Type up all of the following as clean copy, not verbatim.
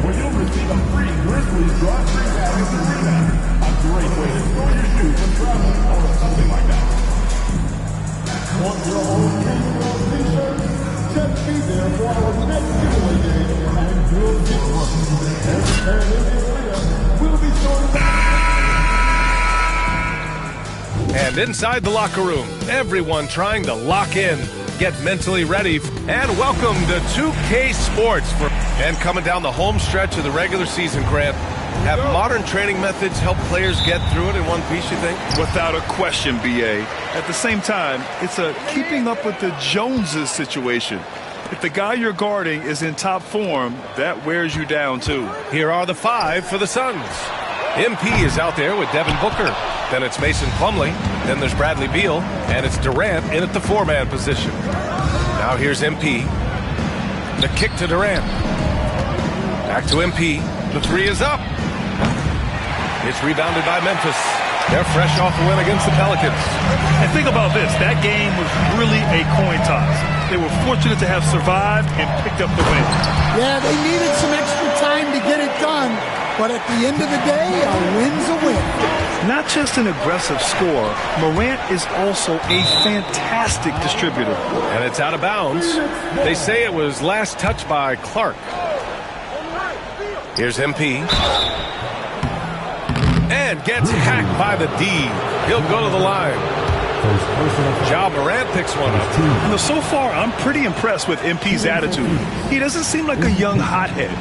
where you'll receive a free Grizzlies drawstring bag with a rebound. A great way to store your shoes when traveling or something like that. Want your own baseball t-shirt? Just be there for our next giveaway day and you'll get one. Every pair of Indian will be stored. And inside the locker room, everyone trying to lock in, get mentally ready, and welcome to 2K Sports. And coming down the home stretch of the regular season, Grant, have modern training methods help players get through it in one piece, you think? Without a question, B.A. At the same time, it's a keeping up with the Joneses situation. If the guy you're guarding is in top form, that wears you down, too. Here are the five for the Suns. MP is out there with Devin Booker. Then it's Mason Plumlee. Then there's Bradley Beal. And it's Durant in at the four-man position. Now here's MP. The kick to Durant. Back to MP. The three is up. It's rebounded by Memphis. They're fresh off the win against the Pelicans. And think about this. That game was really a coin toss. They were fortunate to have survived and picked up the win. Yeah, they needed some extra time to get it done. But at the end of the day, a win's a win. Not just an aggressive scorer, Morant is also a fantastic distributor. And it's out of bounds. They say it was last touched by Clark. Here's MP. And gets hacked by the D. He'll go to the line. Ja Morant picks one up. You know, so far, I'm pretty impressed with MP's attitude. He doesn't seem like a young hothead.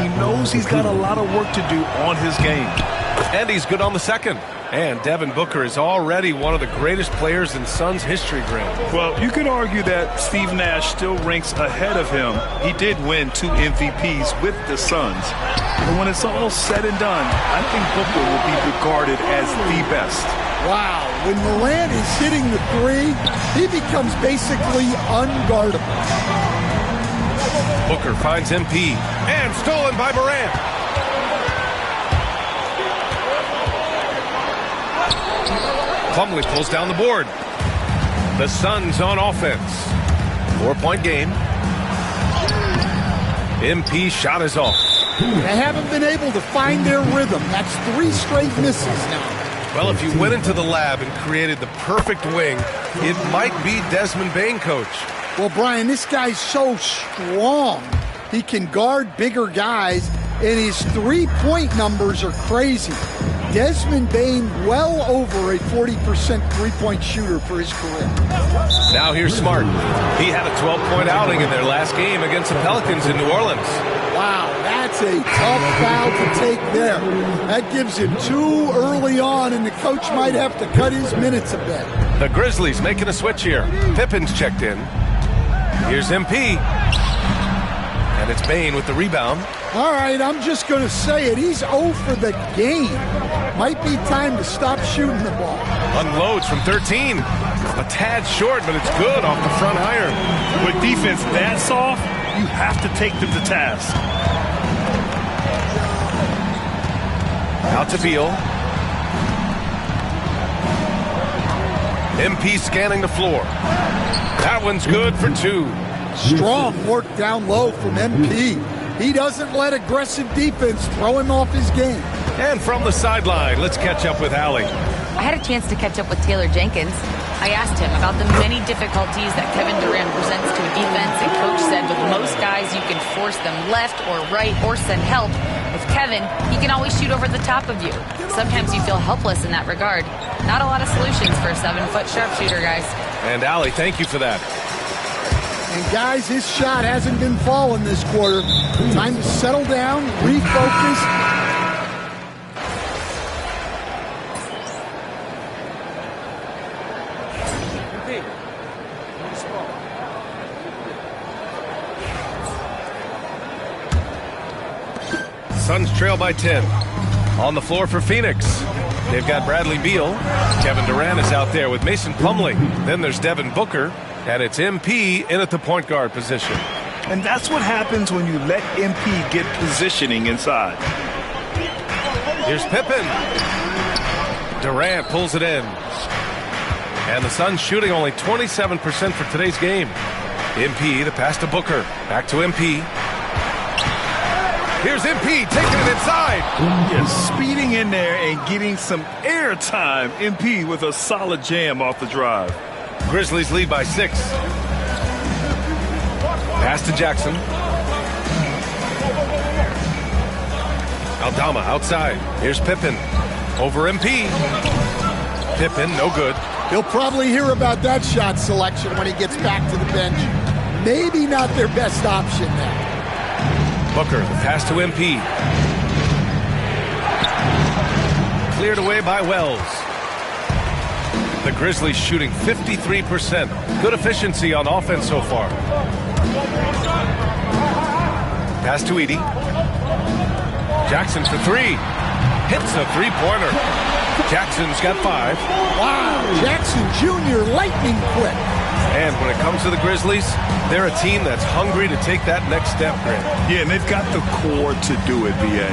He knows he's got a lot of work to do on his game. And he's good on the second. And Devin Booker is already one of the greatest players in Suns history, Grant. Well, you could argue that Steve Nash still ranks ahead of him. He did win 2 MVPs with the Suns. But when it's all said and done, I think Booker will be regarded as the best. Wow, when Morant is hitting the three, he becomes basically unguardable. Booker finds MP. And stolen by Morant. Plumlee pulls down the board. The Suns on offense. 4-point game. MP shot is off. They haven't been able to find their rhythm. That's 3 straight misses now. Well, if you went into the lab and created the perfect wing, it might be Desmond Bane, coach. Well, Brian, this guy's so strong. He can guard bigger guys, and his three-point numbers are crazy. Desmond Bane well over a 40% three-point shooter for his career. Now here's Smart. He had a 12-point outing in their last game against the Pelicans in New Orleans. Wow, that's a tough foul to take there. That gives him 2 early on, and the coach might have to cut his minutes a bit. The Grizzlies making a switch here. Pippen's checked in. Here's MP. And it's Bane with the rebound. All right, I'm just going to say it. He's 0 for the game. Might be time to stop shooting the ball. Unloads from 13. A tad short, but it's good off the front iron. With defense that soft, you have to take them to task. Out to Beal. MP scanning the floor. That one's good for 2. Strong work down low from MP. He doesn't let aggressive defense throw him off his game. And from the sideline, let's catch up with Allie. I had a chance to catch up with Taylor Jenkins. I asked him about the many difficulties that Kevin Durant presents to a defense, and Coach said with most guys you can force them left or right or send help. With Kevin, he can always shoot over the top of you. Sometimes you feel helpless in that regard. Not a lot of solutions for a 7-foot sharpshooter, guys. And Allie, thank you for that. And guys, his shot hasn't been falling this quarter. Time to settle down, refocus. Suns trail by 10. On the floor for Phoenix. They've got Bradley Beal. Kevin Durant is out there with Mason Plumlee. Then there's Devin Booker. And it's MP in at the point guard position. And that's what happens when you let MP get positioning inside. Here's Pippen. Durant pulls it in. And the Suns shooting only 27% for today's game. MP, the pass to Booker. Back to MP. Here's MP taking it inside. Yeah, speeding in there and getting some air time. MP with a solid jam off the drive. Grizzlies lead by 6. Pass to Jackson. Aldama outside. Here's Pippen. Over MP. Pippen, no good. He'll probably hear about that shot selection when he gets back to the bench. Maybe not their best option now. Booker, the pass to MP. Cleared away by Wells. The Grizzlies shooting 53%. Good efficiency on offense so far. Pass to Edey. Jackson for 3. Hits a three-pointer. Jackson's got 5. Wow, Jackson Jr. lightning quick. And when it comes to the Grizzlies, they're a team that's hungry to take that next step, Grant. Yeah, and they've got the core to do it, B.A.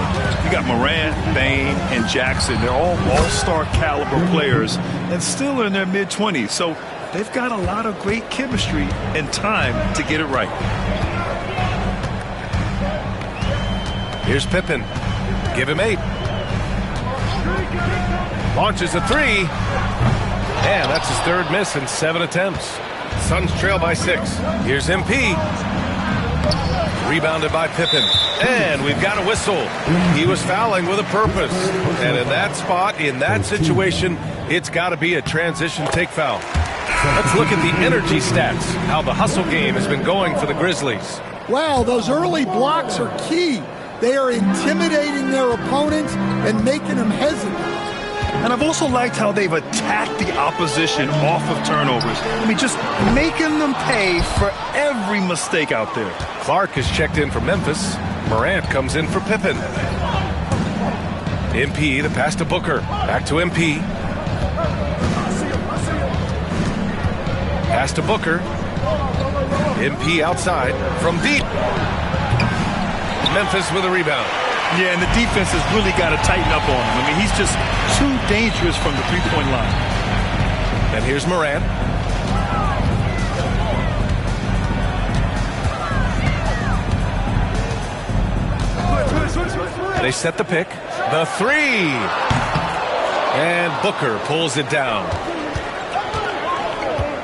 You got Morant, Bane, and Jackson. They're all all-star caliber players and still in their mid-20s. So they've got a lot of great chemistry and time to get it right. Here's Pippen. Give him 8. Launches a 3. And that's his 3rd miss in 7 attempts. Suns trail by 6. Here's MP. Rebounded by Pippen. And we've got a whistle. He was fouling with a purpose. And in that spot, in that situation, it's got to be a transition take foul. Let's look at the energy stats, how the hustle game has been going for the Grizzlies. Wow, those early blocks are key. They are intimidating their opponents and making them hesitant. And I've also liked how they've attacked the opposition off of turnovers. I mean, just making them pay for every mistake out there. Clark is checked in for Memphis. Morant comes in for Pippen. MP, the pass to Booker. Back to MP. Pass to Booker. MP outside from deep. Memphis with a rebound. Yeah, and the defense has really got to tighten up on him. I mean, he's just too dangerous from the three-point line. And here's Morant. They set the pick. The 3. And Booker pulls it down.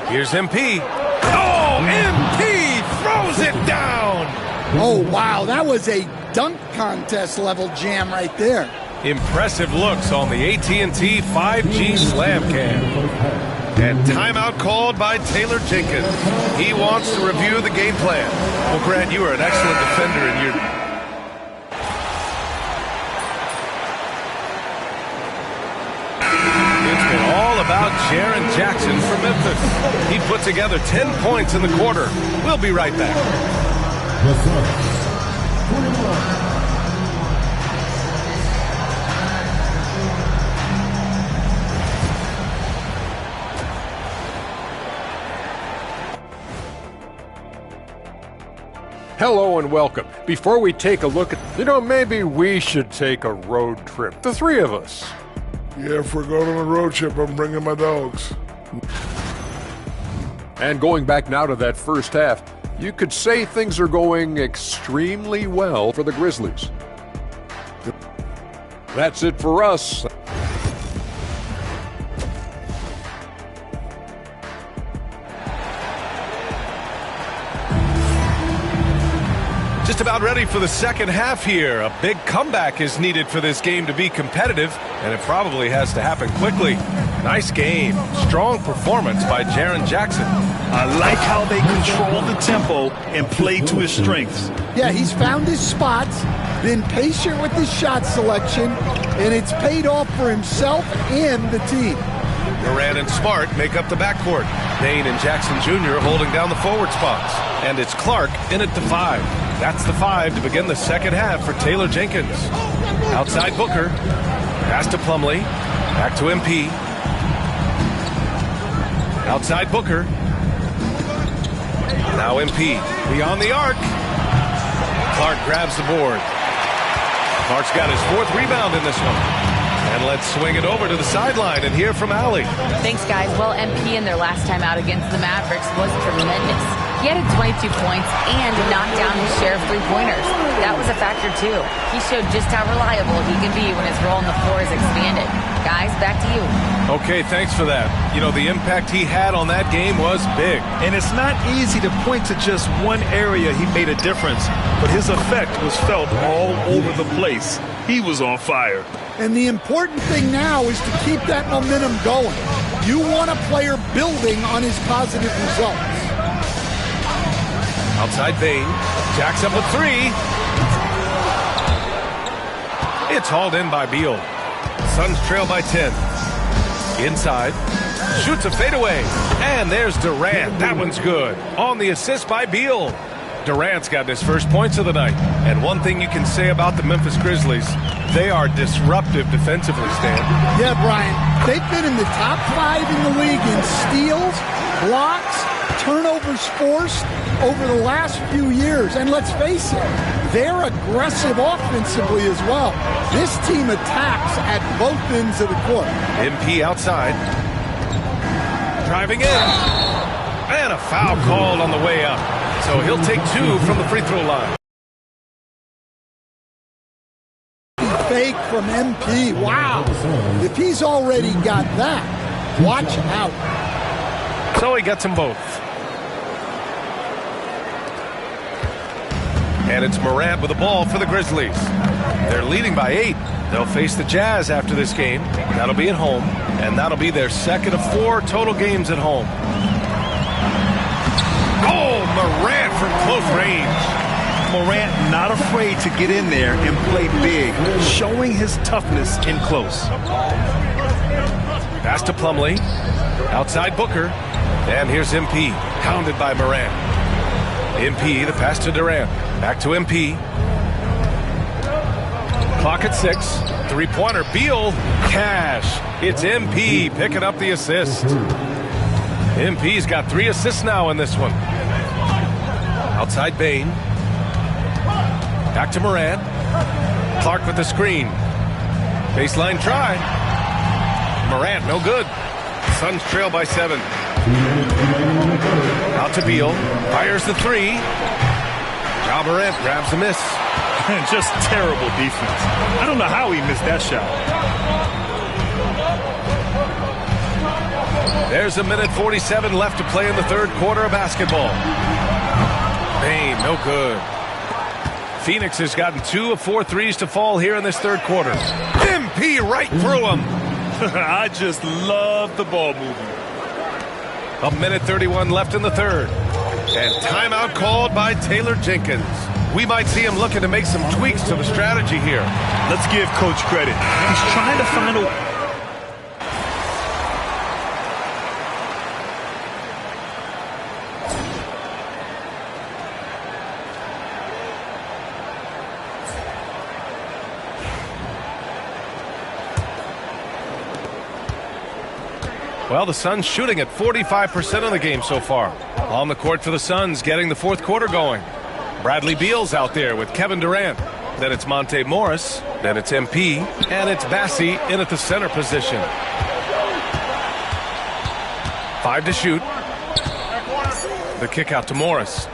Here's MP. Oh, MP throws it down. Oh, wow, that was a dunk contest level jam right there. Impressive looks on the AT&T 5G Slam Cam. And timeout called by Taylor Jenkins. He wants to review the game plan. Well, Grant, you are an excellent defender in your... It's been all about Jaren Jackson for Memphis. He put together 10 points in the quarter. We'll be right back. Hello and welcome. Before we take a look at, maybe we should take a road trip. The 3 of us. Yeah, if we're going on a road trip, I'm bringing my dogs. And going back now to that first half, you could say things are going extremely well for the Grizzlies. That's it for us. Just about ready for the second half here. A big comeback is needed for this game to be competitive, and it probably has to happen quickly. Nice game. Strong performance by Jaren Jackson. I like how they control the tempo and play to his strengths. Yeah, he's found his spots, been patient with his shot selection, and it's paid off for himself and the team. Durant and Smart make up the backcourt. Bane and Jackson Jr. holding down the forward spots. And it's Clark in at the 5. That's the 5 to begin the second half for Taylor Jenkins. Outside Booker. Pass to Plumlee. Back to MP. Outside Booker. Now MP. Beyond the arc. Clark grabs the board. Clark's got his 4th rebound in this one. And let's swing it over to the sideline and hear from Allie. Thanks, guys. Well, MP in their last time out against the Mavericks was tremendous. He He had 22 points and knocked down his share of three-pointers. That was a factor, too. He showed just how reliable he can be when his role on the floor is expanded. Guys, back to you. Okay, thanks for that. You know, the impact he had on that game was big. And it's not easy to point to just one area he made a difference, but his effect was felt all over the place. He was on fire. And the important thing now is to keep that momentum going. You want a player building on his positive results. Outside Bane. Jacks up a three. It's hauled in by Beal. Suns trail by 10. Inside. Shoots a fadeaway. And there's Durant. That one's good. On the assist by Beal. Durant's got his first points of the night. And one thing you can say about the Memphis Grizzlies, they are disruptive defensively, Stan. Yeah, Brian. They've been in the top 5 in the league in steals, blocks, turnovers forced over the last few years. And let's face it, they're aggressive offensively as well. This team attacks at both ends of the court. MP outside. Driving in. And a foul called on the way up. So he'll take 2 from the free throw line. Fake from MP. Wow. If he's already got that, watch out. So he gets them both. And it's Morant with the ball for the Grizzlies. They're leading by 8. They'll face the Jazz after this game. That'll be at home. And that'll be their second of 4 total games at home. Oh, Morant from close range. Morant not afraid to get in there and play big, showing his toughness in close. Pass to Plumlee. Outside Booker. And here's MP, hounded by Morant. MP, the pass to Durant. Back to MP. Clock at 6. Three-pointer, Beal. Cash. It's MP picking up the assist. MP's got 3 assists now in this one. Outside Bane. Back to Morant. Clark with the screen. Baseline try. Morant, no good. Suns trail by 7. Out to Beal. Fires the 3. Ja Morant grabs the miss. Just terrible defense. I don't know how he missed that shot. There's a minute 47 left to play in the third quarter of basketball. Bane, no good. Phoenix has gotten 2 of 4 threes to fall here in this third quarter. MP right through him. I just love the ball movement. A minute 31 left in the third. And timeout called by Taylor Jenkins. We might see him looking to make some tweaks to the strategy here. Let's give Coach credit. He's trying to find a... Well, the Suns shooting at 45% of the game so far. On the court for the Suns, getting the fourth quarter going. Bradley Beal's out there with Kevin Durant. Then it's Monte Morris. Then it's MP. And it's Bassey in at the center position. 5 to shoot. The kick out to Morris.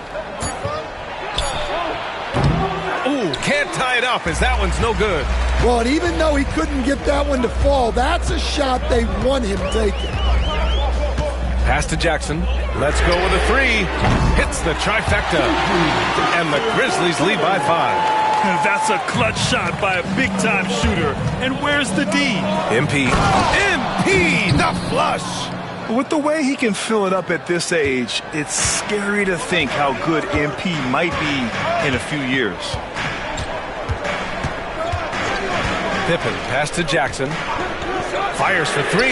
Ooh, can't tie it up as that one's no good. Well, and even though he couldn't get that one to fall, that's a shot they want him taking. Pass to Jackson. Let's go with a 3. Hits the trifecta. And the Grizzlies lead by 5. That's a clutch shot by a big-time shooter. And where's the D? MP. MP, the flush. With the way he can fill it up at this age, it's scary to think how good MP might be in a few years. Pippen, pass to Jackson. Fires for 3.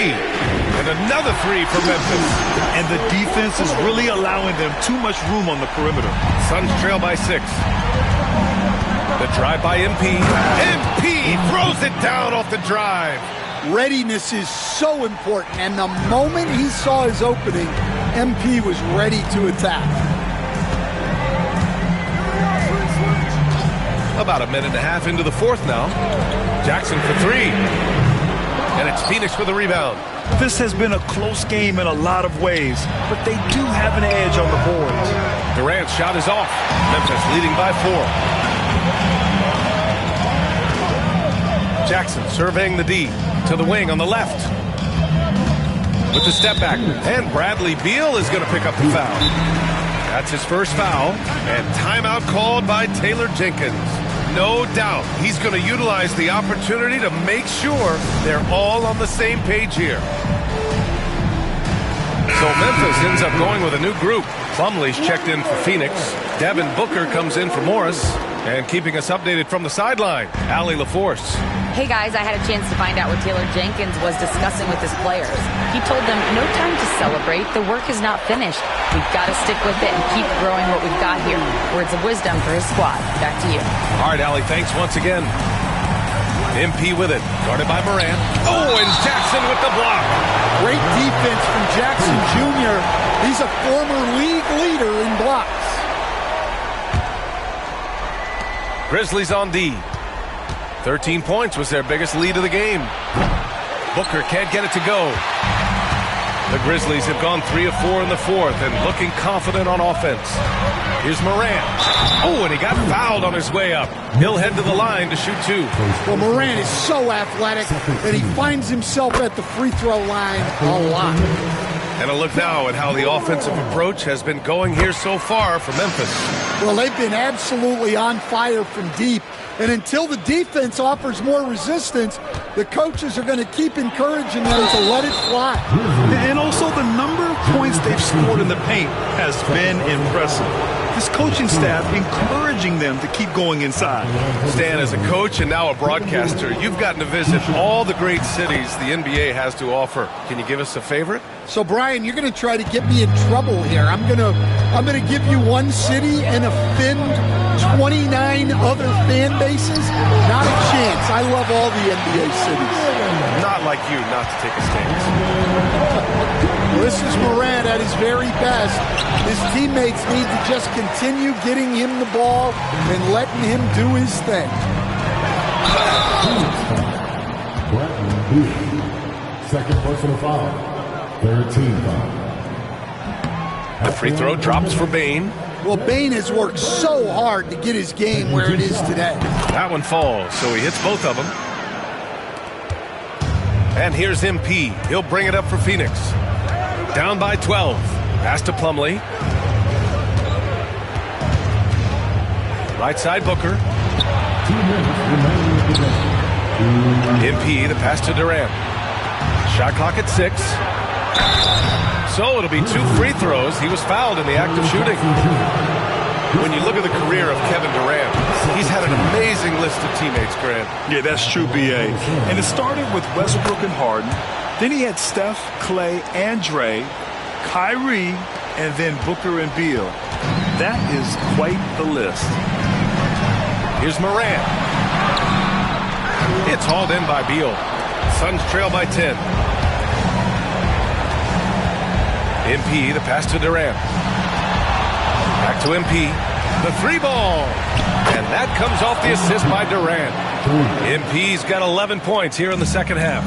And another 3 for Memphis. And the defense is really allowing them too much room on the perimeter. Suns trail by 6. The drive by MP. MP throws it down off the drive. Readiness is so important, and the moment he saw his opening, MP was ready to attack. About a minute and a half into the fourth now. Jackson for 3. And it's Phoenix with the rebound. This has been a close game in a lot of ways, but they do have an edge on the boards. Durant's shot is off. Memphis leading by 4. Jackson surveying the D to the wing on the left. With the step back. And Bradley Beal is going to pick up the foul. That's his first foul. And timeout called by Taylor Jenkins. No doubt he's going to utilize the opportunity to make sure they're all on the same page here. So Memphis ends up going with a new group. Plumlee's checked in for Phoenix. Devin Booker comes in for Morris. And keeping us updated from the sideline, Allie LaForce. Hey guys, I had a chance to find out what Taylor Jenkins was discussing with his players. He told them, no time to celebrate. The work is not finished. We've got to stick with it and keep growing what we've got here. Words of wisdom for his squad. Back to you. All right, Allie, thanks once again. MP with it, guarded by Morant. Oh, and Jackson with the block. Great defense from Jackson Jr. He's a former league leader in blocks. Grizzlies on D. 13 points was their biggest lead of the game. Booker can't get it to go. The Grizzlies have gone 3 of 4 in the fourth and looking confident on offense. Here's Morant. Oh, and he got fouled on his way up. He'll head to the line to shoot 2. Well, Morant is so athletic, and he finds himself at the free throw line a lot. And a look now at how the offensive approach has been going here so far for Memphis. Well, they've been absolutely on fire from deep. And until the defense offers more resistance, the coaches are going to keep encouraging them to let it fly. And also the number of points they've scored in the paint has been impressive. This coaching staff encouraging them to keep going inside. Stan, as a coach and now a broadcaster, you've gotten to visit all the great cities the NBA has to offer. Can you give us a favorite? So, Brian, you're going to try to get me in trouble here. I'm going to give you one city and offend 29 other fan bases. Not a chance. I love all the NBA cities. Not like you not to take a stance. Well, this is Morant at his very best. His teammates need to just continue getting him the ball and letting him do his thing. Second personal foul. 13 foul. The free throw drops for Bane. Well, Bane has worked so hard to get his game where it is today. That one falls, so he hits both of them. And here's MP. He'll bring it up for Phoenix. Down by 12. Pass to Plumlee. Right side Booker. MP, the pass to Durant. Shot clock at 6. So it'll be 2 free throws. He was fouled in the act of shooting. When you look at the career of Kevin Durant, he's had an amazing list of teammates, Grant. Yeah, that's true, B.A. And it started with Westbrook and Harden. Then he had Steph, Clay, and Dre, Kyrie, and then Booker and Beal. That is quite the list. Here's Morant. It's hauled in by Beal. Suns trail by 10. MP, the pass to Durant. Back to MP. The 3 ball. And that comes off the assist by Durant. MP's got 11 points here in the second half.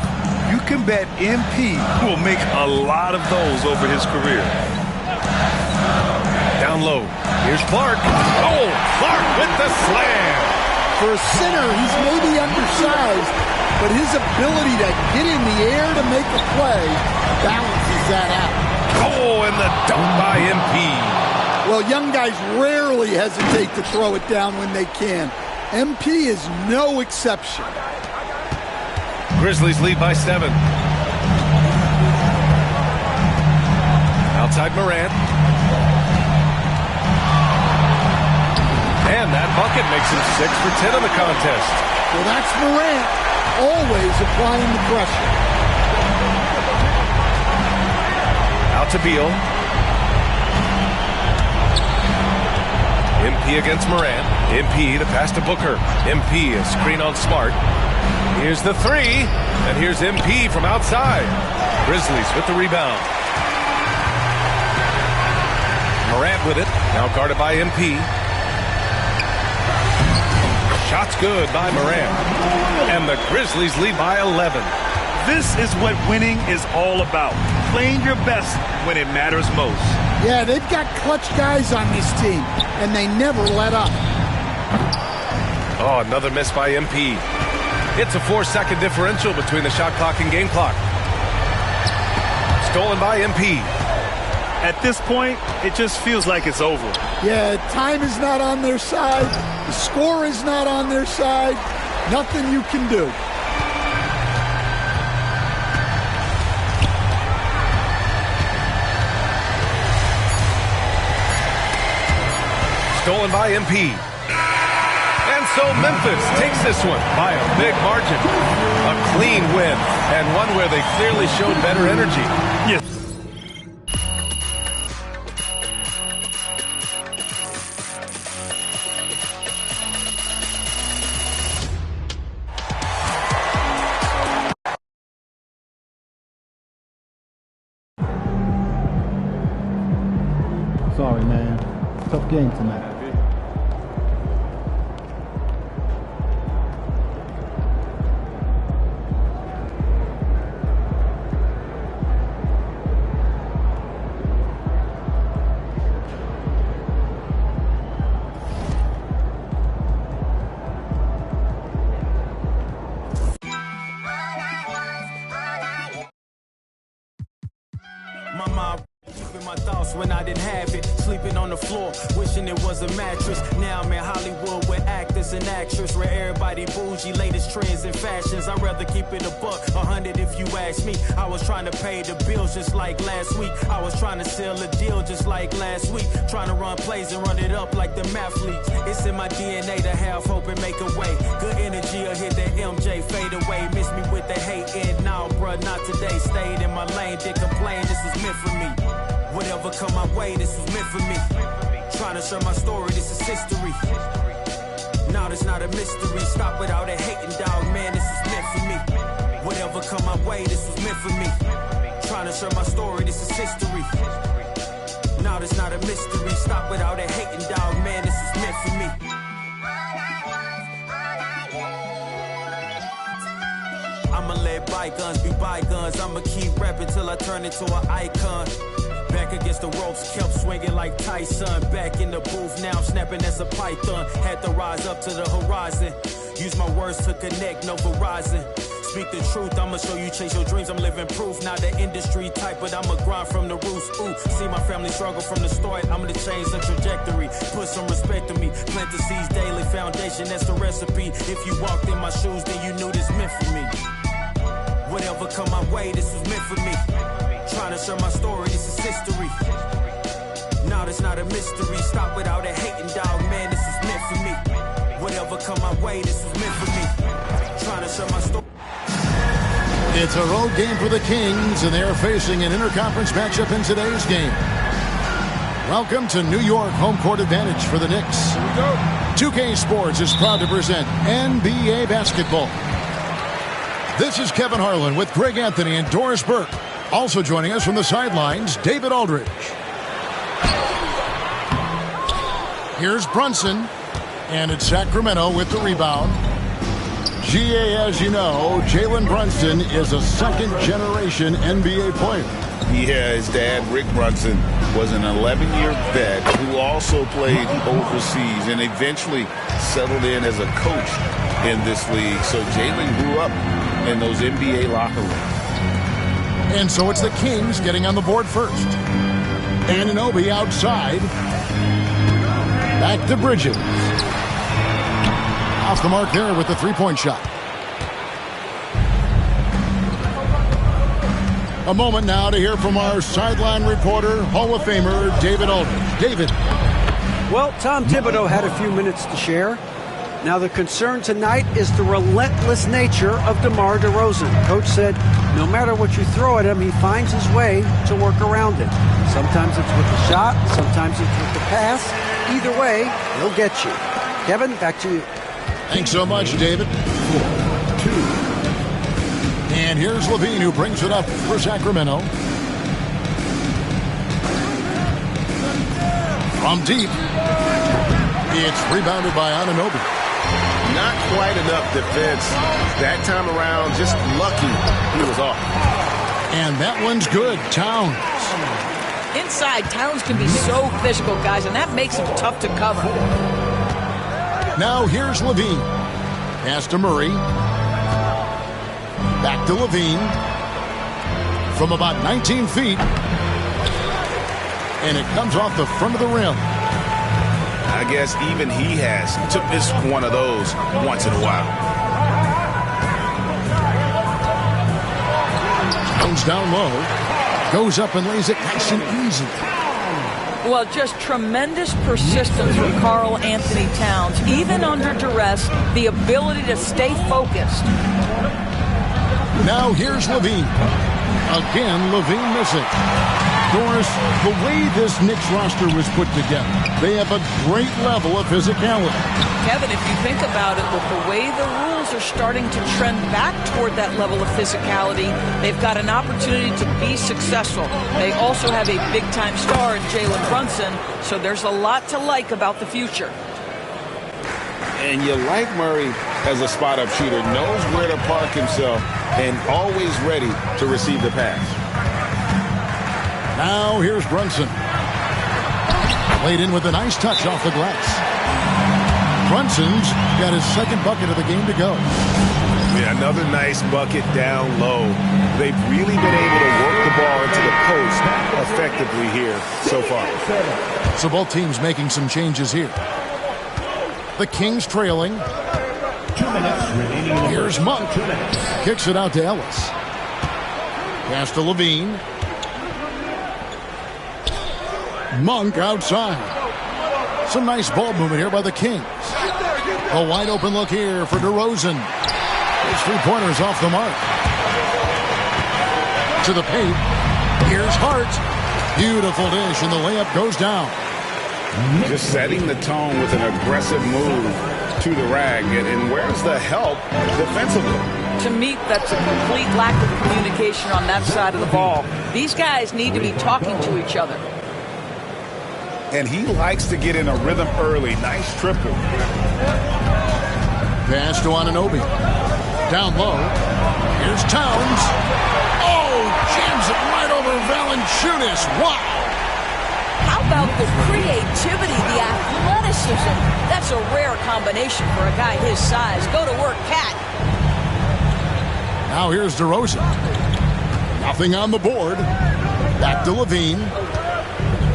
You can bet MP will make a lot of those over his career. Down low. Here's Clark. Oh, Clark with the slam. For a center, he's maybe undersized, but his ability to get in the air to make a play balances that out. Oh, and the dunk by MP. Well, young guys rarely hesitate to throw it down when they can. MP is no exception. Grizzlies lead by 7. Outside Morant. And that bucket makes him 6 for 10 in the contest. Well, that's Morant, always applying the pressure. Out to Beal. MP against Morant. MP, the pass to Booker. MP, a screen on Smart. Here's the 3, and here's MP from outside. Grizzlies with the rebound. Morant with it, now guarded by MP. Shot's good by Morant. And the Grizzlies lead by 11. This is what winning is all about. Playing your best when it matters most. Yeah, they've got clutch guys on this team, and they never let up. Oh, another miss by MP. It's a 4-second differential between the shot clock and game clock. Stolen by MP. At this point, it just feels like it's over. Yeah, time is not on their side. The score is not on their side. Nothing you can do. Stolen by MP. And so Memphis takes this one by a big margin. A clean win, and one where they clearly showed better energy. Yes. Sorry, man. Tough game tonight. My mom keeping my thoughts when I didn't have it. Sleeping on the floor, wishing it was a mattress. Now I'm in Hollywood with actors and actresses, where everybody bougie, latest trends and fashions. I'd rather keep it a buck, 100 if you ask me. I was trying to pay the bills just like last week. I was trying to sell a deal just like last week. Trying to run plays and run it up like the math leagues. It's in my DNA to have hope and make a way. Good energy will hit that MJ fade away. Miss me with the hate and now, bruh, not today. Stayed in my lane, did complain, this was meant for me. Whatever come my way, this was meant for me. Trying to share my story, this is history. Now there's not a mystery. Stop without a hating, dog, man, this is meant for me. Whatever come my way, this was meant for me. Trying to share my story, this is history. Now there's not a mystery. Stop without a hating, dog, man, this is meant for me. I'ma let bygones be bygones. I'ma keep rapping till I turn into an icon. Back against the ropes, kept swinging like Tyson. Back in the booth, now I'm snapping as a python. Had to rise up to the horizon. Use my words to connect, no Verizon. Speak the truth, I'ma show you chase your dreams. I'm living proof, not the industry type, but I'ma grind from the roots. Ooh, see my family struggle from the start. I'm gonna change the trajectory. Put some respect to me. Plant the seeds daily, foundation, that's the recipe. If you walked in my shoes, then you knew this meant for me. Whatever come my way, this was meant for me. Trying to share my story, this is history. Now there's not a mystery. Stop without a hating, dog, man, this is meant for me. Whatever come my way, this was meant for me. Trying to share my story. It's a road game for the Kings, and they're facing an interconference matchup in today's game. Welcome to New York, home court advantage for the Knicks. Here we go. 2K Sports is proud to present NBA basketball. This is Kevin Harlan with Greg Anthony and Doris Burke. Also joining us from the sidelines, David Aldridge. Here's Brunson, and it's Sacramento with the rebound. GA, as you know, Jalen Brunson is a second-generation NBA player. Yeah, his dad, Rick Brunson, was an 11-year vet who also played overseas and eventually settled in as a coach in this league. So Jalen grew up in those NBA locker rooms. And so it's the Kings getting on the board first. Anunoby outside. Back to Bridges. Off the mark there with the three-point shot. A moment now to hear from our sideline reporter, Hall of Famer David Aldridge. David. Well, Tom Thibodeau had a few minutes to share. Now the concern tonight is the relentless nature of DeMar DeRozan. Coach said no matter what you throw at him, he finds his way to work around it. Sometimes it's with the shot, sometimes it's with the pass. Either way, he'll get you. Kevin, back to you. Thanks so much, David. 4-2. And here's Levine, who brings it up for Sacramento. From deep. It's rebounded by Anunoby. Not quite enough defense. That time around, just lucky he was off. And that one's good. Towns. Inside, Towns can be so physical, guys, and that makes him tough to cover. Now here's Levine. Pass to Murray. Back to Levine. From about 19 feet. And it comes off the front of the rim. I guess even he has to miss one of those once in a while. Towns down low. Goes up and lays it nice and easy. Well, just tremendous persistence from Karl Anthony Towns. Even under duress, the ability to stay focused. Now here's Levine. Again, Levine missing. Doris, the way this Knicks roster was put together, they have a great level of physicality. Kevin, if you think about it, with the way the rules are starting to trend back toward that level of physicality, they've got an opportunity to be successful. They also have a big-time star in Jalen Brunson, so there's a lot to like about the future. And you like Murray as a spot-up shooter, knows where to park himself, and always ready to receive the pass. Now here's Brunson. Played in with a nice touch off the glass. Brunson's got his second bucket of the game to go. Yeah, another nice bucket down low. They've really been able to work the ball into the post effectively here so far. So both teams making some changes here. The Kings trailing. 2 minutes remaining. Here's Monk. Kicks it out to Ellis. Pass to Levine. Monk outside. Some nice ball movement here by the Kings. A wide open look here for DeRozan. His three-pointers off the mark. To the paint. Here's Hart. Beautiful dish, and the layup goes down. Just setting the tone with an aggressive move to the rag. And where's the help defensively? To me, that's a complete lack of communication on that side of the ball. These guys need to be talking to each other. And he likes to get in a rhythm early. Nice triple. Pass to Anunoby. Down low. Here's Towns. Oh, jams it right over Valanciunas. Wow. How about the creativity, the athleticism? That's a rare combination for a guy his size. Go to work, Cat. Now here's DeRozan. Nothing on the board. Back to Levine.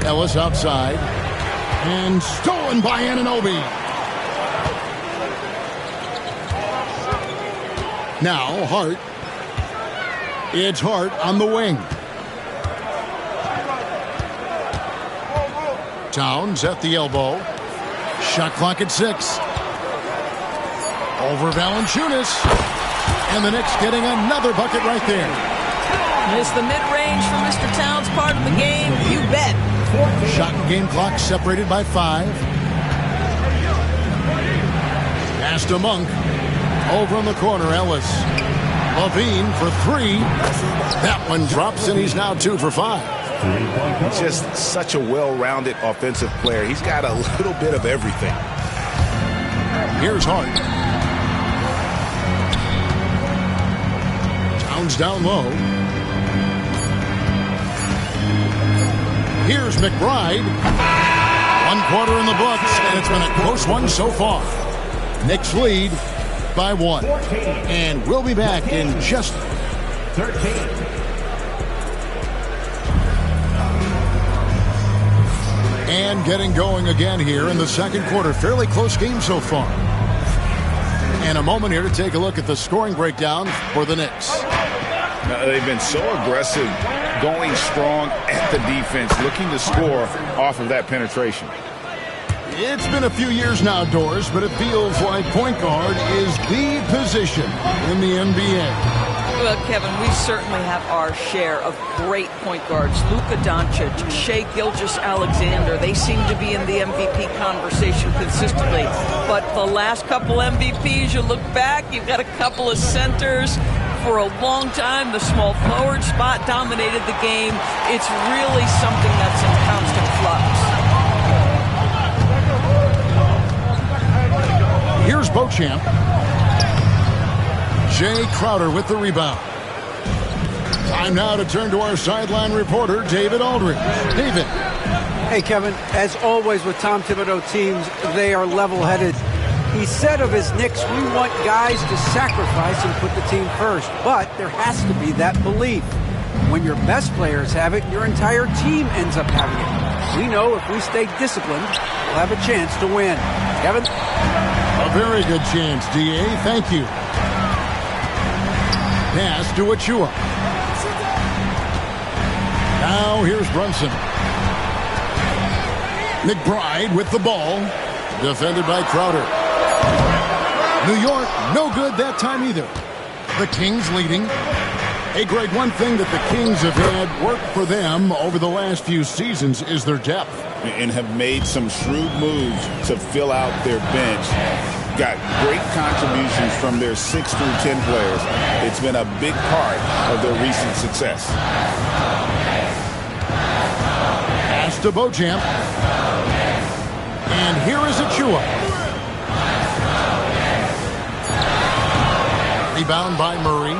Ellis outside. And stolen by Anunoby. Now Hart. It's Hart on the wing. Towns at the elbow. Shot clock at 6. Over Valanciunas. And the Knicks getting another bucket right there. Is the mid-range for Mr. Towns part of the game? You bet. Shot and game clock separated by 5. Pass to Monk. Over in the corner, Ellis. Levine for 3. That one drops, and he's now 2 for 5. Just such a well-rounded offensive player. He's got a little bit of everything. Here's Hart. Towns down low. Here's McBride. 1 quarter in the books, and it's been a close one so far. Knicks lead by 1. And we'll be back in just 13. And getting going again here in the second quarter. Fairly close game so far. And a moment here to take a look at the scoring breakdown for the Knicks. They've been so aggressive, going strong at the defense, looking to score off of that penetration. It's been a few years now, Doris, but it feels like point guard is the position in the NBA. Well, Kevin, we certainly have our share of great point guards. Luka Doncic, Shai Gilgeous-Alexander, they seem to be in the MVP conversation consistently. But the last couple MVPs, you look back, you've got a couple of centers. For a long time, the small forward spot dominated the game. It's really something that's in constant flux. Here's Beauchamp. Jay Crowder with the rebound. Time now to turn to our sideline reporter, David Aldridge. David. Hey, Kevin, as always with Tom Thibodeau teams, they are level-headed. He said of his Knicks, we want guys to sacrifice and put the team first. But there has to be that belief. When your best players have it, your entire team ends up having it. We know if we stay disciplined, we'll have a chance to win. Kevin? A very good chance, D.A. Thank you. Pass to Achua. Now here's Brunson. McBride with the ball. Defended by Crowder. New York, no good that time either. The Kings leading. Hey, Greg, one thing that the Kings have had work for them over the last few seasons is their depth. And have made some shrewd moves to fill out their bench. Got great contributions from their 6 through 10 players. It's been a big part of their recent success. Pass to Beauchamp. And here is Achua. Rebound by Murray.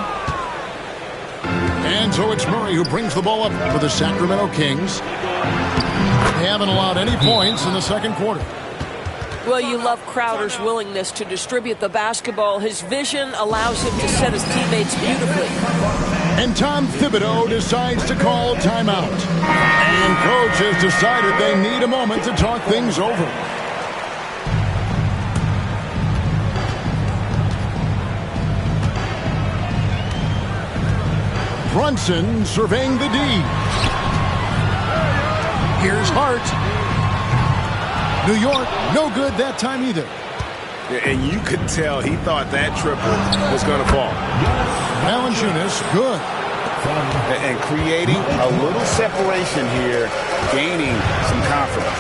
And so it's Murray who brings the ball up for the Sacramento Kings. They haven't allowed any points in the second quarter. Well, you love Crowder's willingness to distribute the basketball. His vision allows him to set his teammates beautifully. And Tom Thibodeau decides to call timeout. And coach has decided they need a moment to talk things over. Brunson surveying the D. Here's Hart. New York, no good that time either. And you could tell he thought that triple was going to fall. Valanciunas, good. And creating a little separation here, gaining some confidence.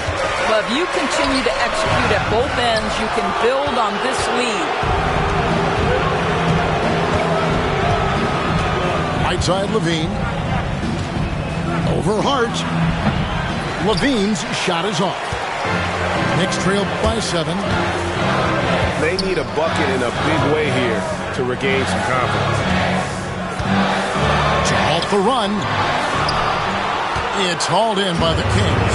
Well, if you continue to execute at both ends, you can build on this lead. Right side, Levine. Over Hart. Levine's shot is off. Knicks trail by 7. They need a bucket in a big way here to regain some confidence. Off the run. It's hauled in by the Kings.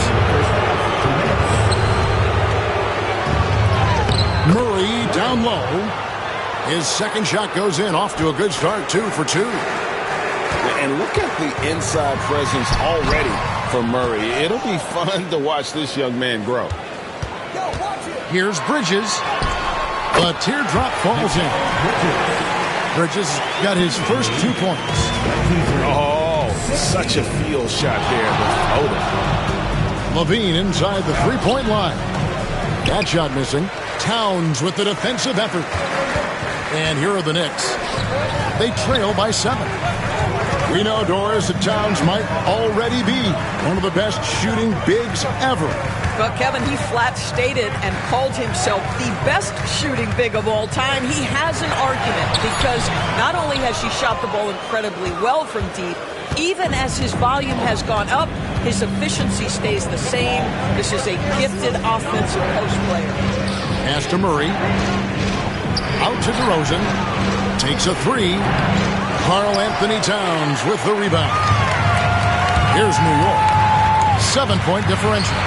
Murray down low. His second shot goes in, off to a good start, 2 for 2. And look at the inside presence already for Murray. It'll be fun to watch this young man grow. Here's Bridges. A teardrop falls in. Bridges got his first 2 points. Oh, such a field shot there. The Levine inside the 3-point line. That shot missing. Towns with the defensive effort. And here are the Knicks. They trail by 7. We know, Doris, that Towns might already be one of the best shooting bigs ever. But Kevin, he flat stated and called himself the best shooting big of all time. He has an argument because not only has he shot the ball incredibly well from deep, even as his volume has gone up, his efficiency stays the same. This is a gifted offensive post player. Pass to Murray. Out to DeRozan. Takes a 3. Karl Anthony Towns with the rebound. Here's New York. 7-point differential.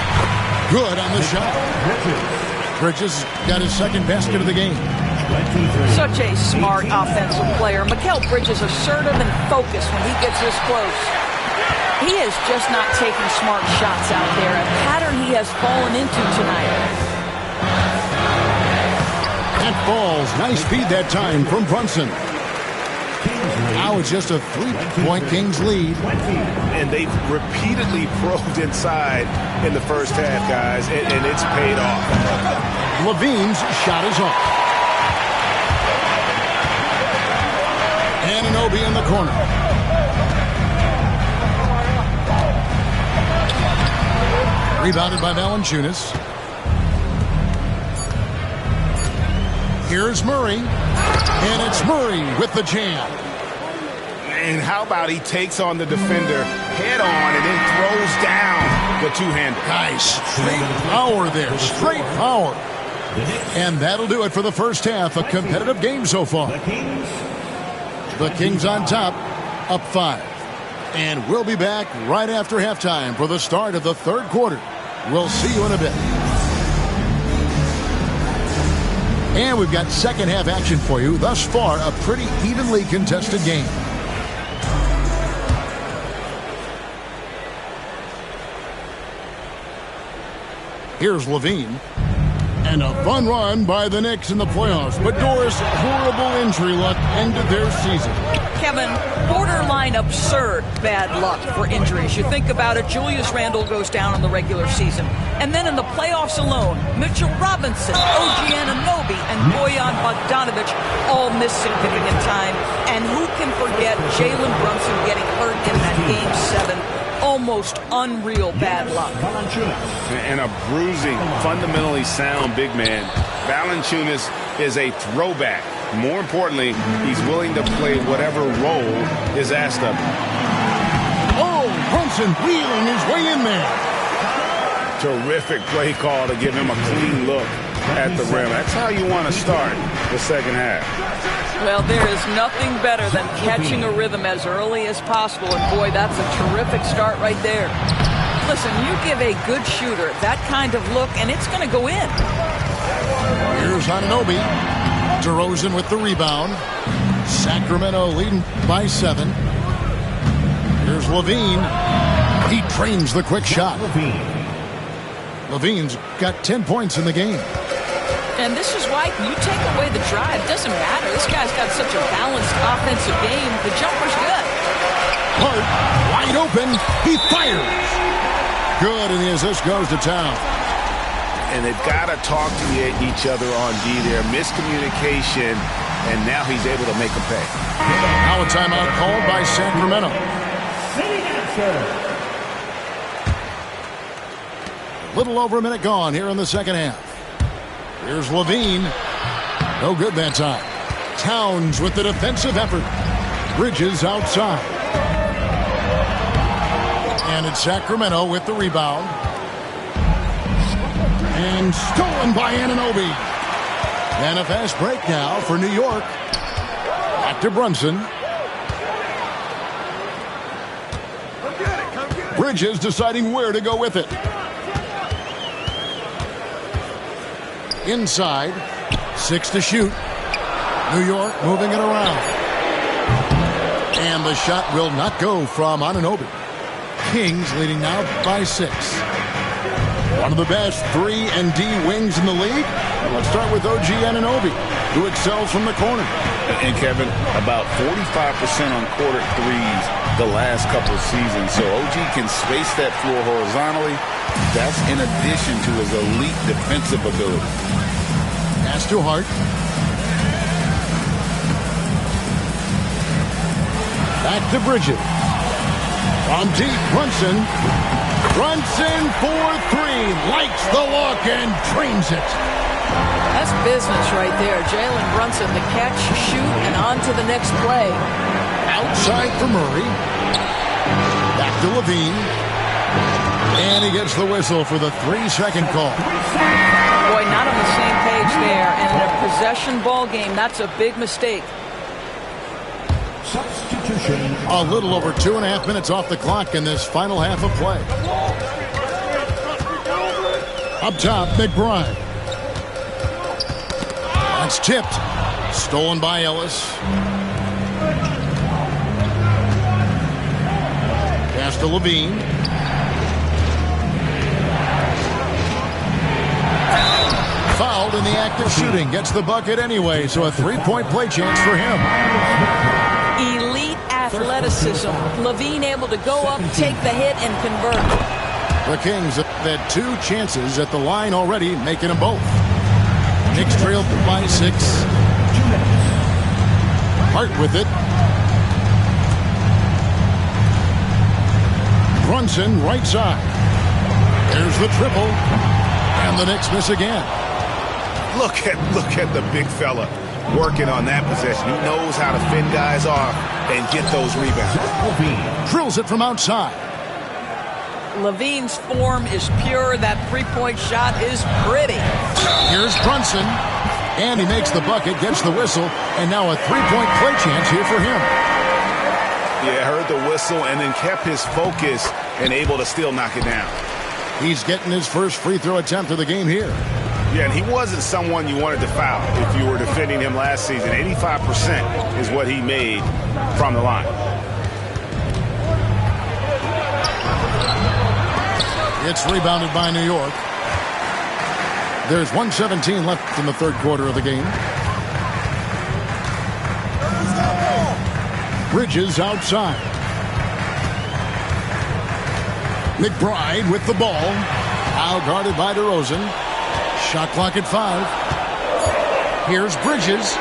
Good on the shot. Bridges got his second basket of the game. Such a smart offensive player. Mikal Bridges assertive and focused when he gets this close. He is just not taking smart shots out there, a pattern he has fallen into tonight. That falls. Nice speed that time from Brunson. Now it's just a 3-point Kings lead. And they've repeatedly probed inside in the first half, guys, and it's paid off. Levine's shot is off. Anunoby in the corner. Rebounded by Valanciunas. Here's Murray. And it's Murray with the jam. And how about he takes on the defender head on and then throws down the two-hander. Nice. Straight power there. Straight power. And that'll do it for the first half. A competitive game so far. The Kings on top, up 5. And we'll be back right after halftime for the start of the third quarter. We'll see you in a bit. And we've got second half action for you. Thus far, a pretty evenly contested game. Here's Levine. And a fun run by the Knicks in the playoffs. But Doris, horrible injury luck ended their season. Kevin, borderline absurd bad luck for injuries. You think about it, Julius Randle goes down in the regular season. And then in the playoffs alone, Mitchell Robinson, OG Anunoby, and Bojan Bogdanovic all miss significant time. And who can forget Jalen Brunson getting hurt in that Game 7? Almost unreal bad luck. And a bruising, fundamentally sound big man. Valanciunas is a throwback. More importantly, he's willing to play whatever role is asked of him. Oh, Brunson wheeling his way in there. Terrific play call to give him a clean look at the rim. That's how you want to start the second half. Well, there is nothing better than catching a rhythm as early as possible. And boy, that's a terrific start right there. Listen, you give a good shooter that kind of look, and it's going to go in. Here's Anunoby. DeRozan with the rebound. Sacramento leading by 7. Here's Levine. He trains the quick shot. Levine's got 10 points in the game. And this is why you take away the drive. Doesn't matter. This guy's got such a balanced offensive game. The jumper's good. Hart, wide open. He fires. Good, and the assist goes to town. And they've got to talk to each other on D there. Miscommunication, and now he's able to make a pay. Now a timeout called by Sacramento. A little over a minute gone here in the second half. Here's Levine. No good that time. Towns with the defensive effort. Bridges outside. And it's Sacramento with the rebound. And stolen by Anunoby. And a fast break now for New York. Back to Brunson. Bridges deciding where to go with it. Inside. 6 to shoot. New York moving it around. And the shot will not go from Anunoby. Kings leading now by 6. One of the best 3-and-D wings in the league. Well, let's start with OG Anunoby, who excels from the corner. And Kevin, about 45% on quarter threes the last couple of seasons. So OG can space that floor horizontally. That's in addition to his elite defensive ability. Pass to Hart. Back to Bridges. From deep, Brunson. Brunson for 3. Likes the look and drains it. That's business right there. Jalen Brunson, the catch, shoot, and on to the next play. Outside for Murray. Back to Levine. And he gets the whistle for the 3-second call. Boy, not on the same page there. And in a possession ball game, that's a big mistake. Substitution. A little over 2.5 minutes off the clock in this final half of play. Up top, McBride. That's tipped. Stolen by Ellis. Pass to Levine. Fouled in the act of shooting. Gets the bucket anyway, so a 3-point play chance for him. Elite athleticism. Levine able to go up, take the hit, and convert. The Kings have had 2 chances at the line already, making them both. Knicks trailed by 6. Hart with it. Brunson, right side. There's the triple. And the Knicks miss again. Look at the big fella working on that possession. He knows how to fend guys off and get those rebounds. Drills it from outside. Levine's form is pure. That 3-point shot is pretty. Here's Brunson. And he makes the bucket, gets the whistle, and now a three-point play chance here for him. Yeah, heard the whistle and then kept his focus and able to still knock it down. He's getting his first free throw attempt of the game here. Yeah, and he wasn't someone you wanted to foul if you were defending him last season. 85% is what he made from the line. It's rebounded by New York. There's 1:17 left in the third quarter of the game. Bridges outside. McBride with the ball. Now guarded by DeRozan. Shot clock at 5. Here's Bridges.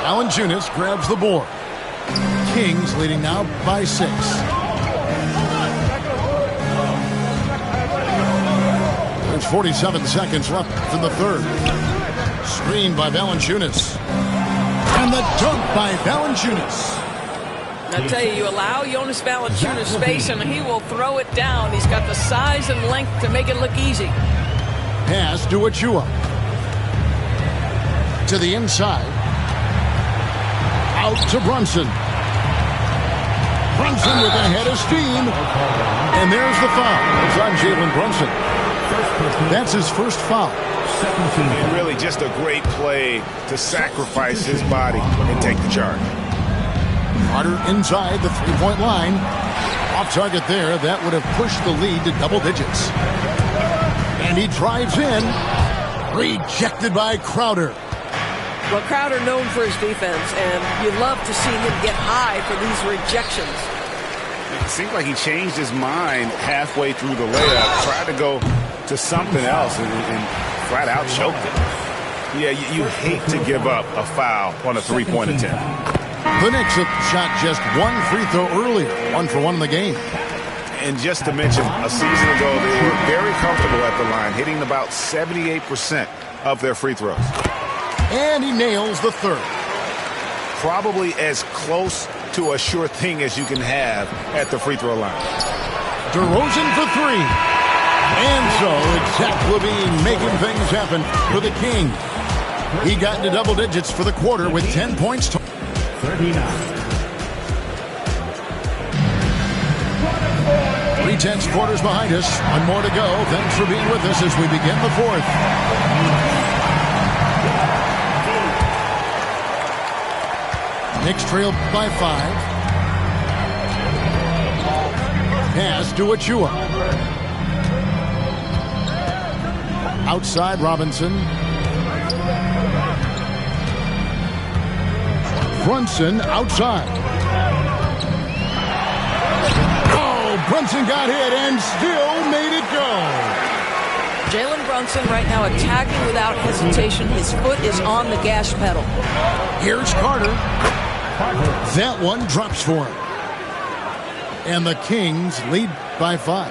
Valanciunas grabs the board. Kings leading now by 6. There's 47 seconds left in the third. Screen by Valanciunas. And the dunk by Valanciunas. I tell you, you allow Jonas Valanciunas space and he will throw it down. He's got the size and length to make it look easy. Pass to Achua. To the inside. Out to Brunson. Brunson with a head of steam. And there's the foul. It's on Jalen Brunson. That's his first foul. And really just a great play to sacrifice his body and take the charge. Carter inside the three-point line. Off target there. That would have pushed the lead to double digits. And he drives in. Rejected by Crowder. Well, Crowder known for his defense, and you love to see him get high for these rejections. It seemed like he changed his mind halfway through the layup, tried to go to something else, and flat out choked it. Yeah, you hate to give up a foul on a three-point attempt. The Knicks have shot just one free throw earlier, 1 for 1 in the game. And just to mention, a season ago, they were very comfortable at the line, hitting about 78% of their free throws. And he nails the third. Probably as close to a sure thing as you can have at the free throw line. DeRozan for 3. And so it's Zach LaVine making things happen for the King. He got into double digits for the quarter with 10 points. 39. 3/10 quarters behind us. One more to go. Thanks for being with us as we begin the fourth. Knicks trail by 5. Pass to Achua. Outside Robinson. Brunson outside. Oh, Brunson got hit and still made it go. Jalen Brunson right now attacking without hesitation. His foot is on the gas pedal. Here's Carter. That one drops for him. And the Kings lead by 5.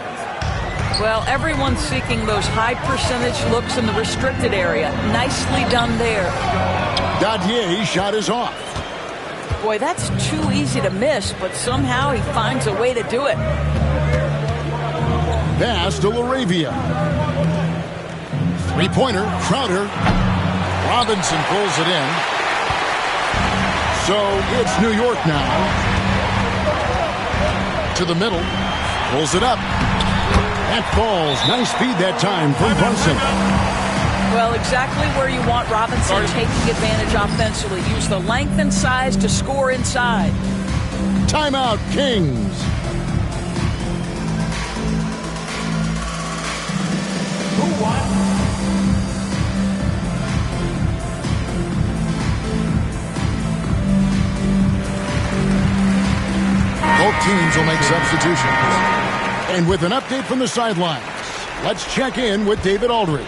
Well, everyone's seeking those high percentage looks in the restricted area. Nicely done there. Dadier's shot is off. Boy, that's too easy to miss, but somehow he finds a way to do it. Pass to LaRavia. Three-pointer, Crowder. Robinson pulls it in. So it's New York now. To the middle. Pulls it up. That falls. Nice speed that time from Brunson. Well, exactly where you want Robinson taking advantage offensively. Use the length and size to score inside. Timeout, Kings. Who won? Both teams will make substitutions. And with an update from the sidelines, let's check in with David Aldridge.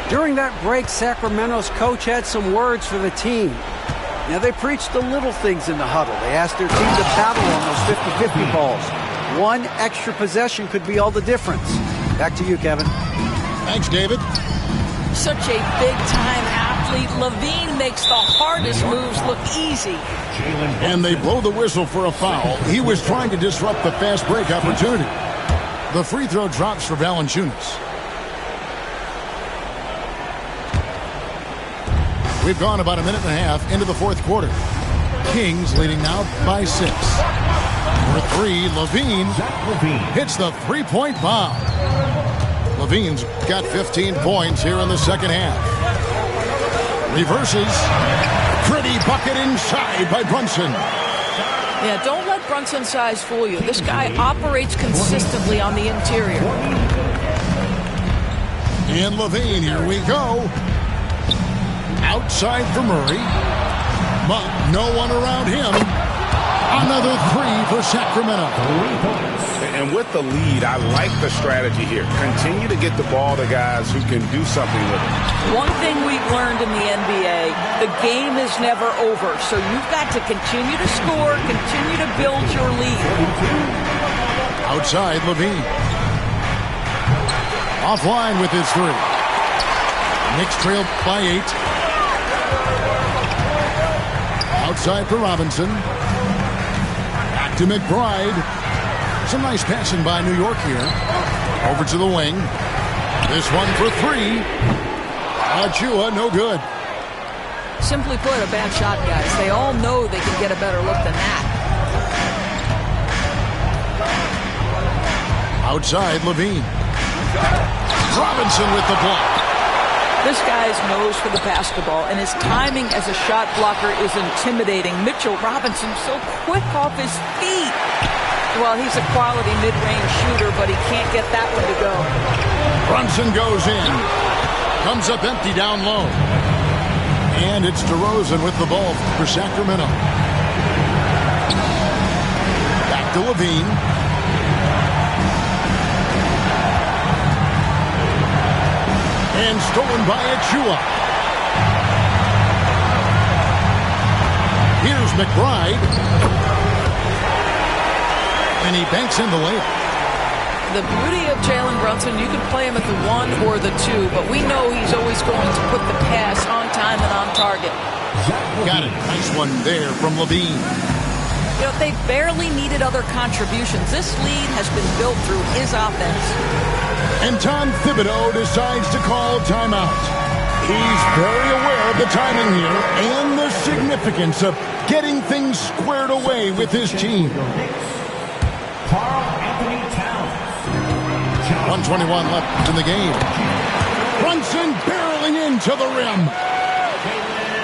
During that break, Sacramento's coach had some words for the team. Now, they preached the little things in the huddle. They asked their team to battle on those 50-50 balls. One extra possession could be all the difference. Back to you, Kevin. Thanks, David. Such a big-time athlete. LaVine makes the hardest moves look easy. And they blow the whistle for a foul. He was trying to disrupt the fast break opportunity. The free throw drops for Valanciunas. We've gone about a minute and a half into the fourth quarter. Kings leading now by 6. For 3, Levine hits the three-point bomb. Levine's got 15 points here in the second half. Reverses. Pretty bucket inside by Brunson. Yeah, don't let Brunson's size fool you. This guy operates consistently on the interior. And Levine, here we go. Outside for Murray. But no one around him. Another 3 for Sacramento. And with the lead, I like the strategy here. Continue to get the ball to guys who can do something with it. One thing we've learned in the NBA, the game is never over. So you've got to continue to score, continue to build your lead. Outside, Levine. Offline with his 3. Knicks trail by 8. Outside for Robinson. Back to McBride. Some nice passing by New York here. Over to the wing. This one for 3. Achua, no good. Simply put, a bad shot, guys. They all know they can get a better look than that. Outside, Levine. Robinson with the block. This guy's nose for the basketball, and his timing as a shot blocker is intimidating. Mitchell Robinson so quick off his feet. Well, he's a quality mid-range shooter, but he can't get that one to go. Brunson goes in. Comes up empty down low. And it's DeRozan with the ball for Sacramento. Back to Levine. And stolen by Achua. Here's McBride. And he banks in the layup. The beauty of Jalen Brunson, you can play him at the 1 or the 2, but we know he's always going to put the pass on time and on target. Got it. Nice one there from Levine. You know, they barely needed other contributions. This lead has been built through his offense. And Tom Thibodeau decides to call timeout. He's very aware of the timing here and the significance of getting things squared away with his team. 1:21 left in the game. Brunson barreling into the rim.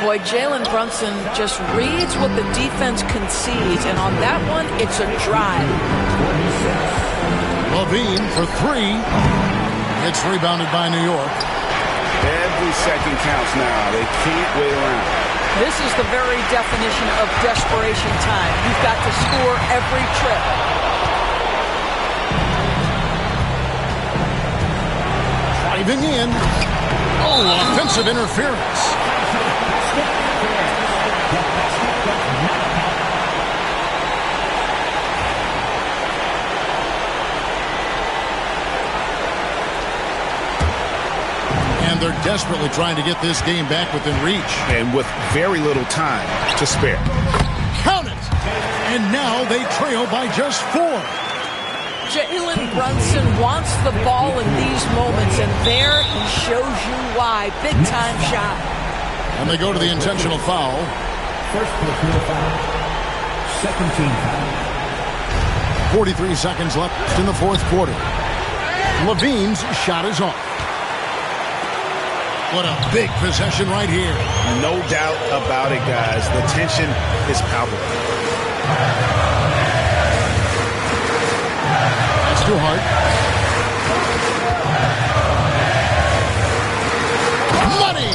Boy, Jalen Brunson just reads what the defense concedes, and on that one, it's a drive. Levine for 3. It's rebounded by New York. Every second counts now. They can't wait around. This is the very definition of desperation time. You've got to score every trip. Driving in. Oh, offensive interference. And they're desperately trying to get this game back within reach. And with very little time to spare. Count it! And now they trail by just 4. Jalen Brunson wants the ball in these moments, and there he shows you why. Big-time shot. And they go to the intentional foul. First personal foul. Second team foul. 43 seconds left in the fourth quarter. Levine's shot is off. What a big possession right here. No doubt about it, guys. The tension is palpable. That's too hard. Money!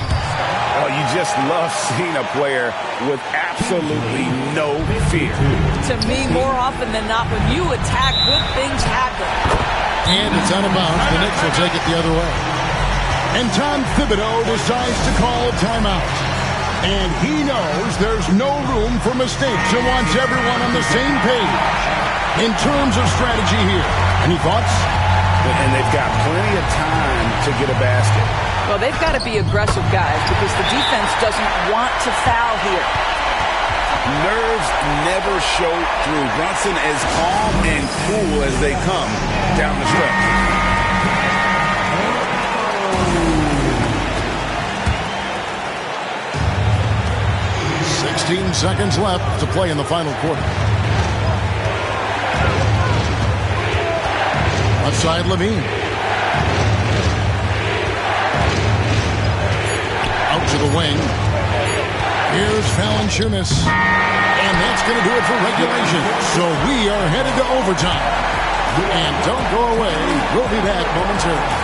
Oh, you just love seeing a player with absolutely no fear. To me, more often than not, when you attack, good things happen. And it's out of bounds. The Knicks will take it the other way. And Tom Thibodeau decides to call timeout. And he knows there's no room for mistakes and wants everyone on the same page in terms of strategy here. Any thoughts? And they've got plenty of time to get a basket. Well, they've got to be aggressive, guys, because the defense doesn't want to foul here. Nerves never show through. Brunson as calm and cool as they come down the stretch. 16 seconds left to play in the final quarter. Left side, Levine. Out to the wing. Here's Valanciunas. And that's going to do it for regulation. So we are headed to overtime. And don't go away. We'll be back momentarily.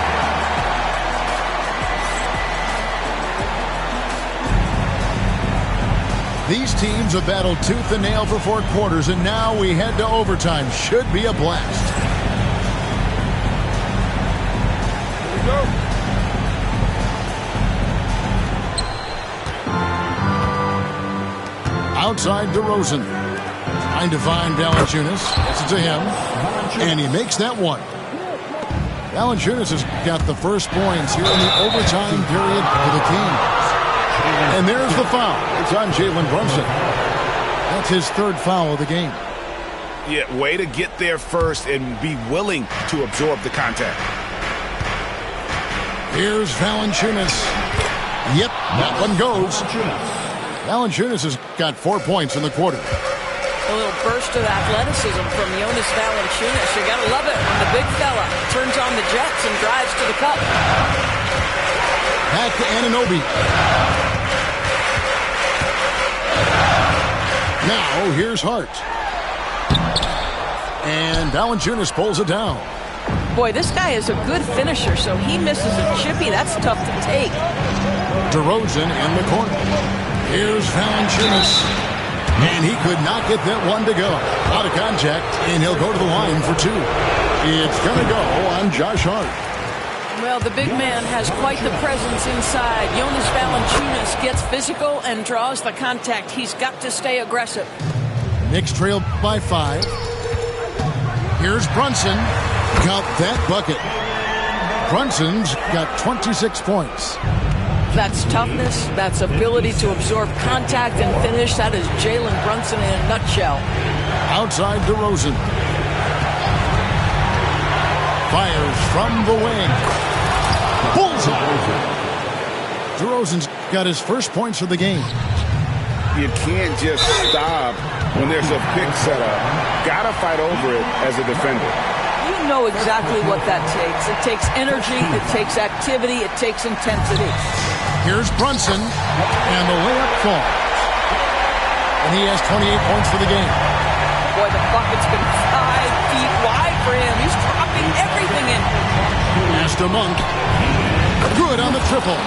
These teams have battled tooth and nail for 4 quarters, and now we head to overtime. Should be a blast. Here we go. Outside DeRozan. Trying to find Valanciunas. Gets it to him. And he makes that one. Valanciunas has got the first points here in the overtime period for the Kings. And there's the foul. It's on Jalen Brunson. That's his 3rd foul of the game. Yeah, way to get there first and be willing to absorb the contact. Here's Valanciunas. Yep, that one goes. Valanciunas has got 4 points in the quarter. A little burst of athleticism from Jonas Valanciunas. You gotta love it when the big fella turns on the jets and drives to the cup. Back to Anunoby. Now, here's Hart. And Valanciunas pulls it down. Boy, this guy is a good finisher, so he misses a chippy. That's tough to take. DeRozan in the corner. Here's Valanciunas. And he could not get that one to go. Out of contact, and he'll go to the line for 2. It's going to go on Josh Hart. Well, the big man has quite the presence inside. Jonas Valanciunas gets physical and draws the contact. He's got to stay aggressive. Knicks trail by 5. Here's Brunson. Got that bucket. Brunson's got 26 points. That's toughness. That's ability to absorb contact and finish. That is Jalen Brunson in a nutshell. Outside DeRozan. Fires from the wing. Bullseye. DeRozan's got his first points of the game. You can't just stop when there's a pick set up. Gotta fight over it as a defender. You know exactly what that takes. It takes energy, it takes activity, it takes intensity. Here's Brunson, and the layup falls. And he has 28 points for the game. Boy, the bucket's been 5 feet wide for him. He's dropping everything in. Pass to Monk. Good on the triple.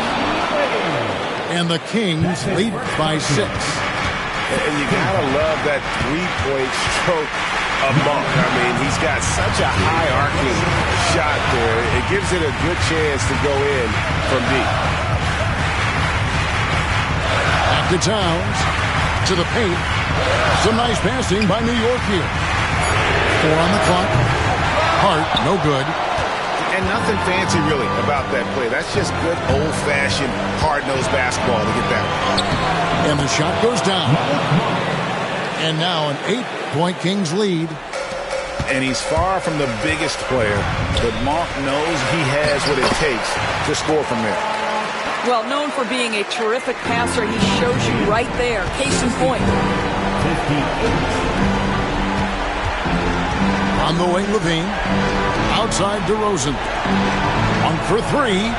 And the Kings lead by 6. And you gotta love that 3-point stroke of Monk. I mean, he's got such a high arcing shot there. It gives it a good chance to go in from deep. Back to Towns. To the paint. Some nice passing by New York here. 4 on the clock. Hart, no good. And nothing fancy really about that play. That's just good old-fashioned hard-nosed basketball to get that one. And the shot goes down. And now an 8-point Kings lead. And he's far from the biggest player, but Monk knows he has what it takes to score from there. Well, known for being a terrific passer, he shows you right there. Case in point. 15. On the wing, Levine. Outside DeRozan. 1 for 3.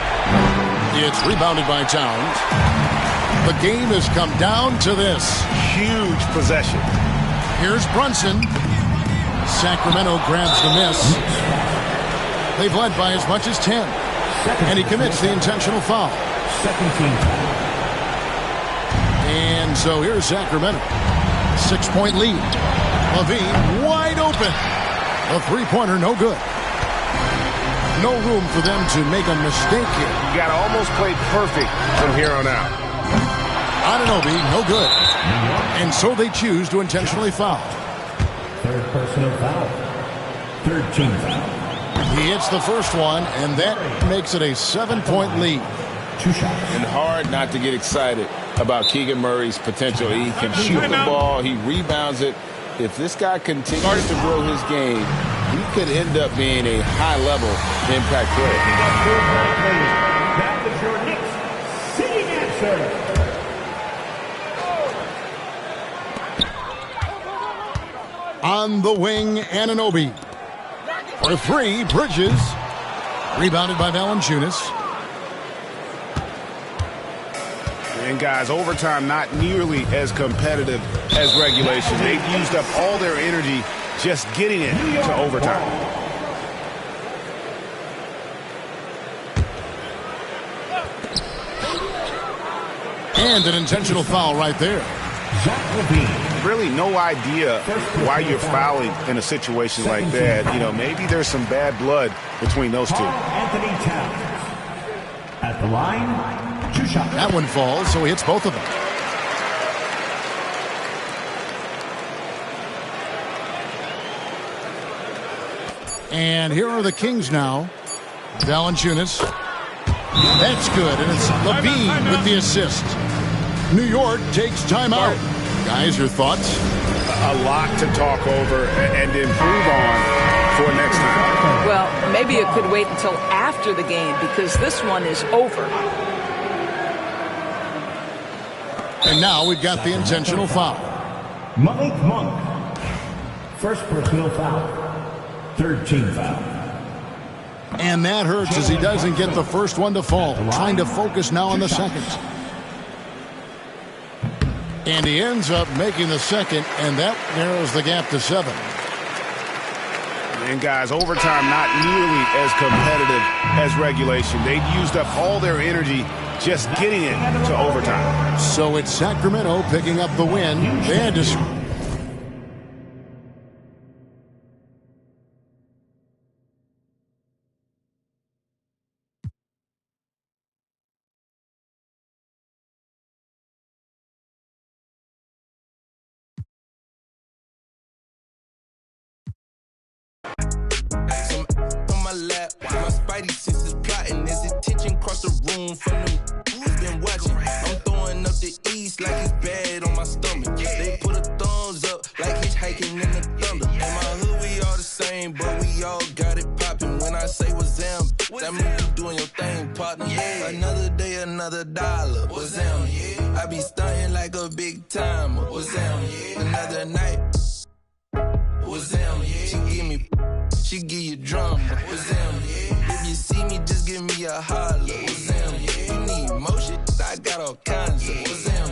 It's rebounded by Towns. The game has come down to this. Huge possession. Here's Brunson. Sacramento grabs the miss. They've led by as much as 10. And he commits the intentional foul. Second team. And so here's Sacramento. 6-point lead. Levine wide open. A 3-pointer, no good. No room for them to make a mistake here. You got to almost play perfect from here on out. Anunoby, no good. And so they choose to intentionally foul. Third personal foul. Third team foul. He hits the first one, and that makes it a 7-point lead. 2 shots. And hard not to get excited about Keegan Murray's potential. He can shoot the ball. He rebounds it. If this guy continues to grow his game, he could end up being a high-level impact player. That is your Knicks sitting answer. On the wing, Anunoby. For three, Bridges. Rebounded by Valanciunas. And guys, overtime not nearly as competitive as regulation. They've used up all their energy just getting it to overtime. And an intentional foul right there. Really no idea why you're fouling in a situation like that. You know, maybe there's some bad blood between those two. Anthony Towns. At the line. That one falls, so he hits both of them. And here are the Kings now. Valanciunas. That's good, and it's Levine with the assist. New York takes timeout. Guys, your thoughts? A lot to talk over and improve on for next time. Well, maybe it could wait until after the game because this one is over. And now we've got the intentional foul. Malik Monk. First personal foul. Third team foul. And that hurts as he doesn't get the first one to fall. Trying to focus now on the second. And he ends up making the second, and that narrows the gap to 7. And guys, overtime not nearly as competitive as regulation. They've used up all their energy just getting it to overtime. So it's Sacramento picking up the win. They had to... My spidey senses plotting as attention across the room from them who's been watching. I'm throwing up the east like it's bad on my stomach. They put a thumbs up like hitchhiking in the thunder. In my hood we all the same, but we all got it popping. When I say what's them, that means you doing your thing, partner. Yeah, another day, another dollar. What's them? Yeah, I be stunting like a big timer. What's them? Yeah, another night. What's them? Yeah, she give you drama. What's them? If you see me, just give me a holler. What's them? You need motion? I got all kinds of. What's them?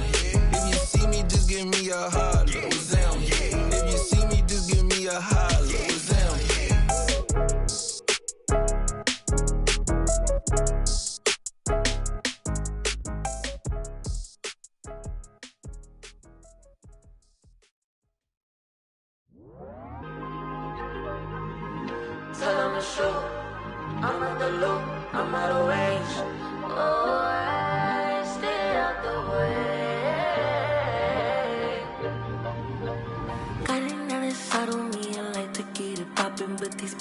If you see me, just give me a holler. What's them? If you see me, just give me a holler. What's them? Tell them to shoot. I'm at the loop. I'm out of range. Oh, I stay out the way. Got another side on me. I like to get it poppin', but these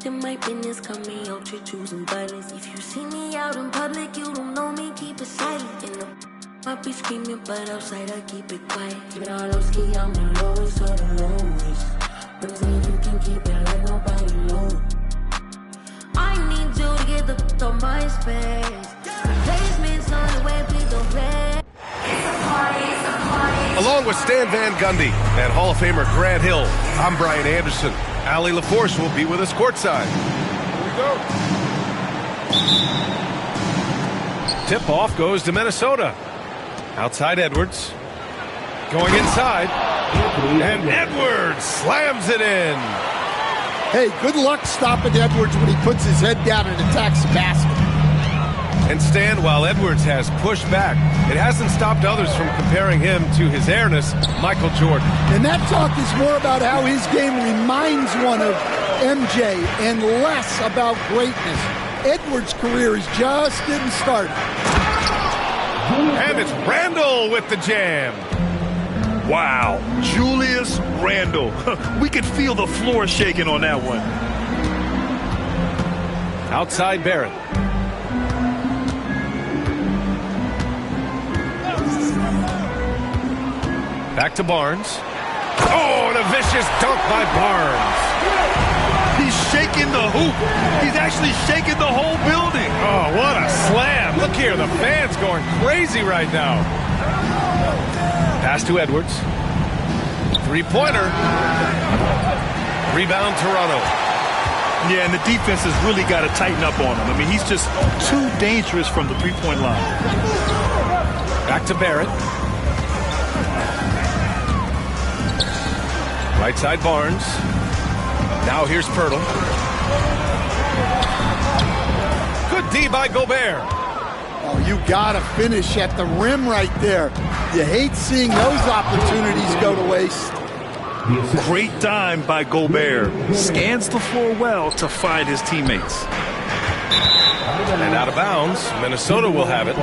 in my business coming out here choosing violence. If you see me out in public, you don't know me. Keep it silent. In the I be screaming, but outside I keep it quiet. Keep it all low ski. I'm the lowest of the lowest. But then you can keep it like nobody knows. I need you to get the on my space. Replacement's on the way, please don't play. Along with Stan Van Gundy and Hall of Famer Grant Hill, I'm Brian Anderson. Allie LaForce will be with us courtside. Here we go. Tip-off goes to Minnesota. Outside Edwards. Going inside. And Edwards slams it in. Hey, good luck stopping Edwards when he puts his head down and attacks the basket. And Stan, while Edwards has pushed back, it hasn't stopped others from comparing him to his airness, Michael Jordan. And that talk is more about how his game reminds one of MJ and less about greatness. Edwards' career is just getting started. And it's Randle with the jam. Wow, Julius Randle. We could feel the floor shaking on that one. Outside Barrett. Back to Barnes. Oh, and a vicious dunk by Barnes. He's shaking the hoop. He's actually shaking the whole building. Oh, what a slam. Look here, the fans going crazy right now. Pass to Edwards. Three-pointer. Rebound, Toronto. Yeah, and the defense has really got to tighten up on him. I mean, he's just too dangerous from the three-point line. Back to Barrett. Right side Barnes. Now here's Pirtle. Good D by Gobert. Oh, you gotta finish at the rim right there. You hate seeing those opportunities go to waste. Great dime by Gobert. Scans the floor well to find his teammates. And out of bounds. Minnesota will have it.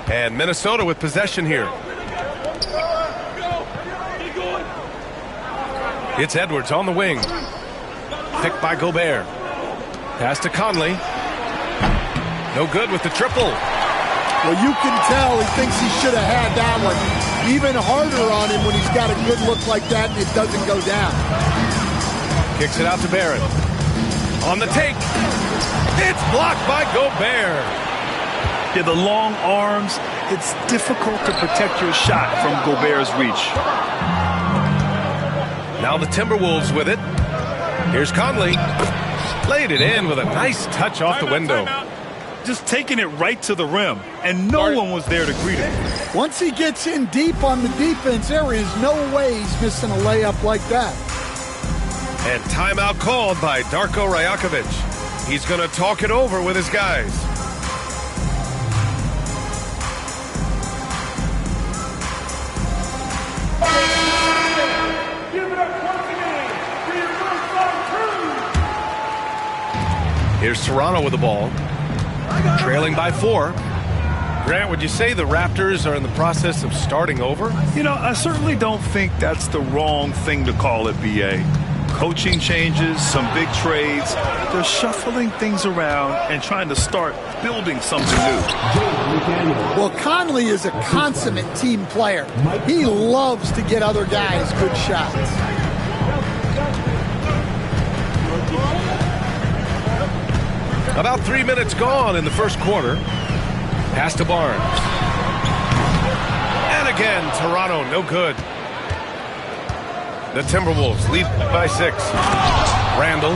And Minnesota with possession here. It's Edwards on the wing. Picked by Gobert. Pass to Conley. No good with the triple. Well, you can tell he thinks he should have had that one. Even harder on him when he's got a good look like that and it doesn't go down. Kicks it out to Barrett. On the take. It's blocked by Gobert. Yeah, the long arms. It's difficult to protect your shot from Gobert's reach. Now the Timberwolves with it. Here's Conley. Laid it in with a nice touch off the window. Just taking it right to the rim, and no one was there to greet him. Once he gets in deep on the defense, there is no way he's missing a layup like that. And timeout called by Darko Rajakovic. He's going to talk it over with his guys. Here's Toronto with the ball. Trailing by 4. Grant, would you say the Raptors are in the process of starting over? You know, I certainly don't think that's the wrong thing to call it, B.A. Coaching changes, some big trades. They're shuffling things around and trying to start building something new. Well, Conley is a consummate team player. He loves to get other guys good shots. About 3 minutes gone in the first quarter. Pass to Barnes. And again, Toronto, no good. The Timberwolves lead by 6. Randall.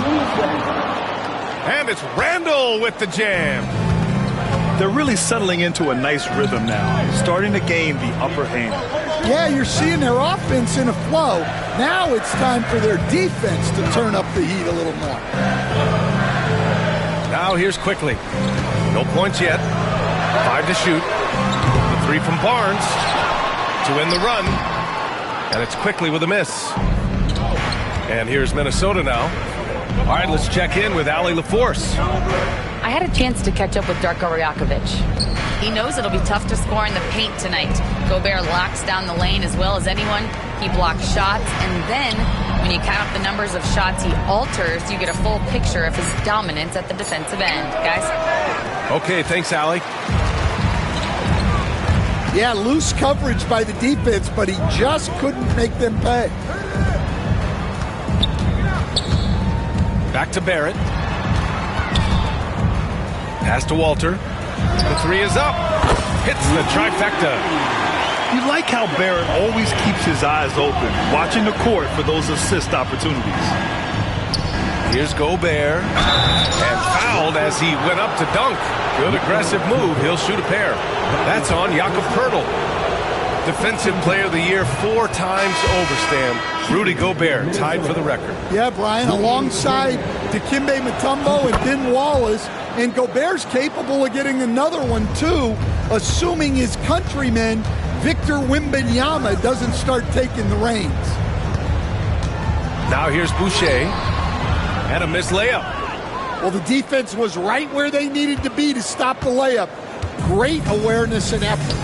And it's Randall with the jam. They're really settling into a nice rhythm now, starting to gain the upper hand. Yeah, you're seeing their offense in a flow. Now it's time for their defense to turn up the heat a little more. Now here's Quickly. No points yet. 5 to shoot. The 3 from Barnes to win the run. And it's Quickly with a miss. And here's Minnesota now. All right, let's check in with Allie LaForce. I had a chance to catch up with Darko Rajakovic. He knows it'll be tough to score in the paint tonight. Gobert locks down the lane as well as anyone. He blocks shots, and then when you count up the numbers of shots he alters, you get a full picture of his dominance at the defensive end. Guys? Okay, thanks, Allie. Yeah, loose coverage by the defense, but he just couldn't make them pay. Back to Barrett. Pass to Walter. The 3 is up. Hits the trifecta. You like how Barrett always keeps his eyes open, watching the court for those assist opportunities. Here's Gobert. And fouled as he went up to dunk. Good aggressive move. He'll shoot a pair. That's on Jakob Poeltl. Defensive Player of the Year 4 times over, Stan. Rudy Gobert tied for the record. Yeah, Brian, alongside Dikembe Mutombo and Ben Wallace. And Gobert's capable of getting another one, too, assuming his countryman, Victor Wembanyama, doesn't start taking the reins. Now here's Boucher. And a missed layup. Well, the defense was right where they needed to be to stop the layup. Great awareness and effort.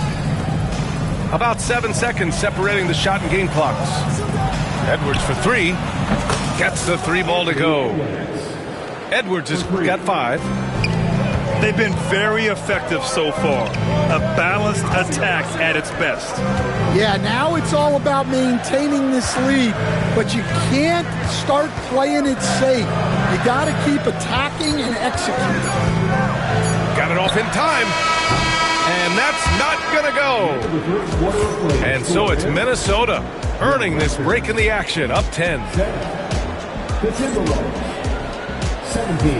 About 7 seconds separating the shot and game clocks. Edwards for 3. Gets the 3 ball to go. Edwards has got 5. They've been very effective so far. A balanced attack at its best. Yeah, now it's all about maintaining this lead, but you can't start playing it safe. You got to keep attacking and executing. Got it off in time. And that's not going to go. And so it's Minnesota earning this break in the action, up 10. The Timberwolves, 17.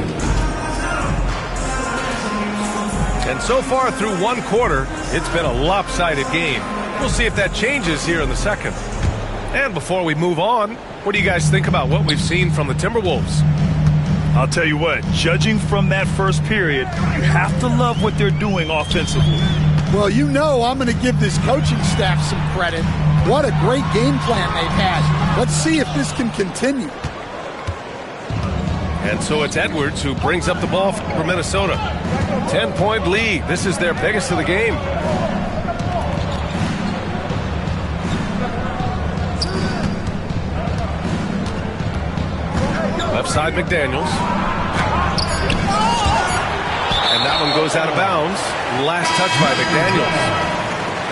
And so far through one quarter, it's been a lopsided game. We'll see if that changes here in the second. And before we move on, what do you guys think about what we've seen from the Timberwolves? I'll tell you what, judging from that first period, you have to love what they're doing offensively. Well, you know I'm going to give this coaching staff some credit. What a great game plan they've had. Let's see if this can continue. And so it's Edwards who brings up the ball for Minnesota. 10-point lead. This is their biggest of the game. Left side, McDaniels. And that one goes out of bounds. Last touch by McDaniels.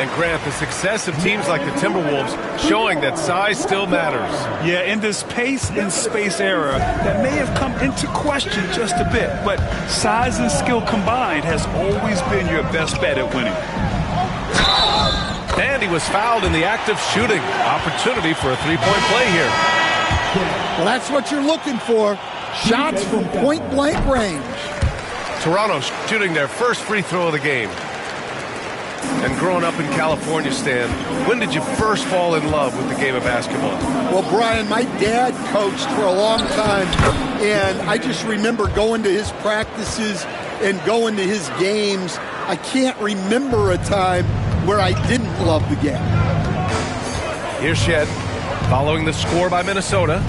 And Grant, the success of teams like the Timberwolves showing that size still matters. Yeah, in this pace and space era, that may have come into question just a bit, but size and skill combined has always been your best bet at winning. And he was fouled in the act of shooting. Opportunity for a three-point play here. Well, that's what you're looking for. Shots from point-blank range. Toronto shooting their first free throw of the game. And growing up in California, Stan, when did you first fall in love with the game of basketball? Well, Brian, my dad coached for a long time, and I just remember going to his practices and going to his games. I can't remember a time where I didn't love the game. Here's Shed, following the score by Minnesota.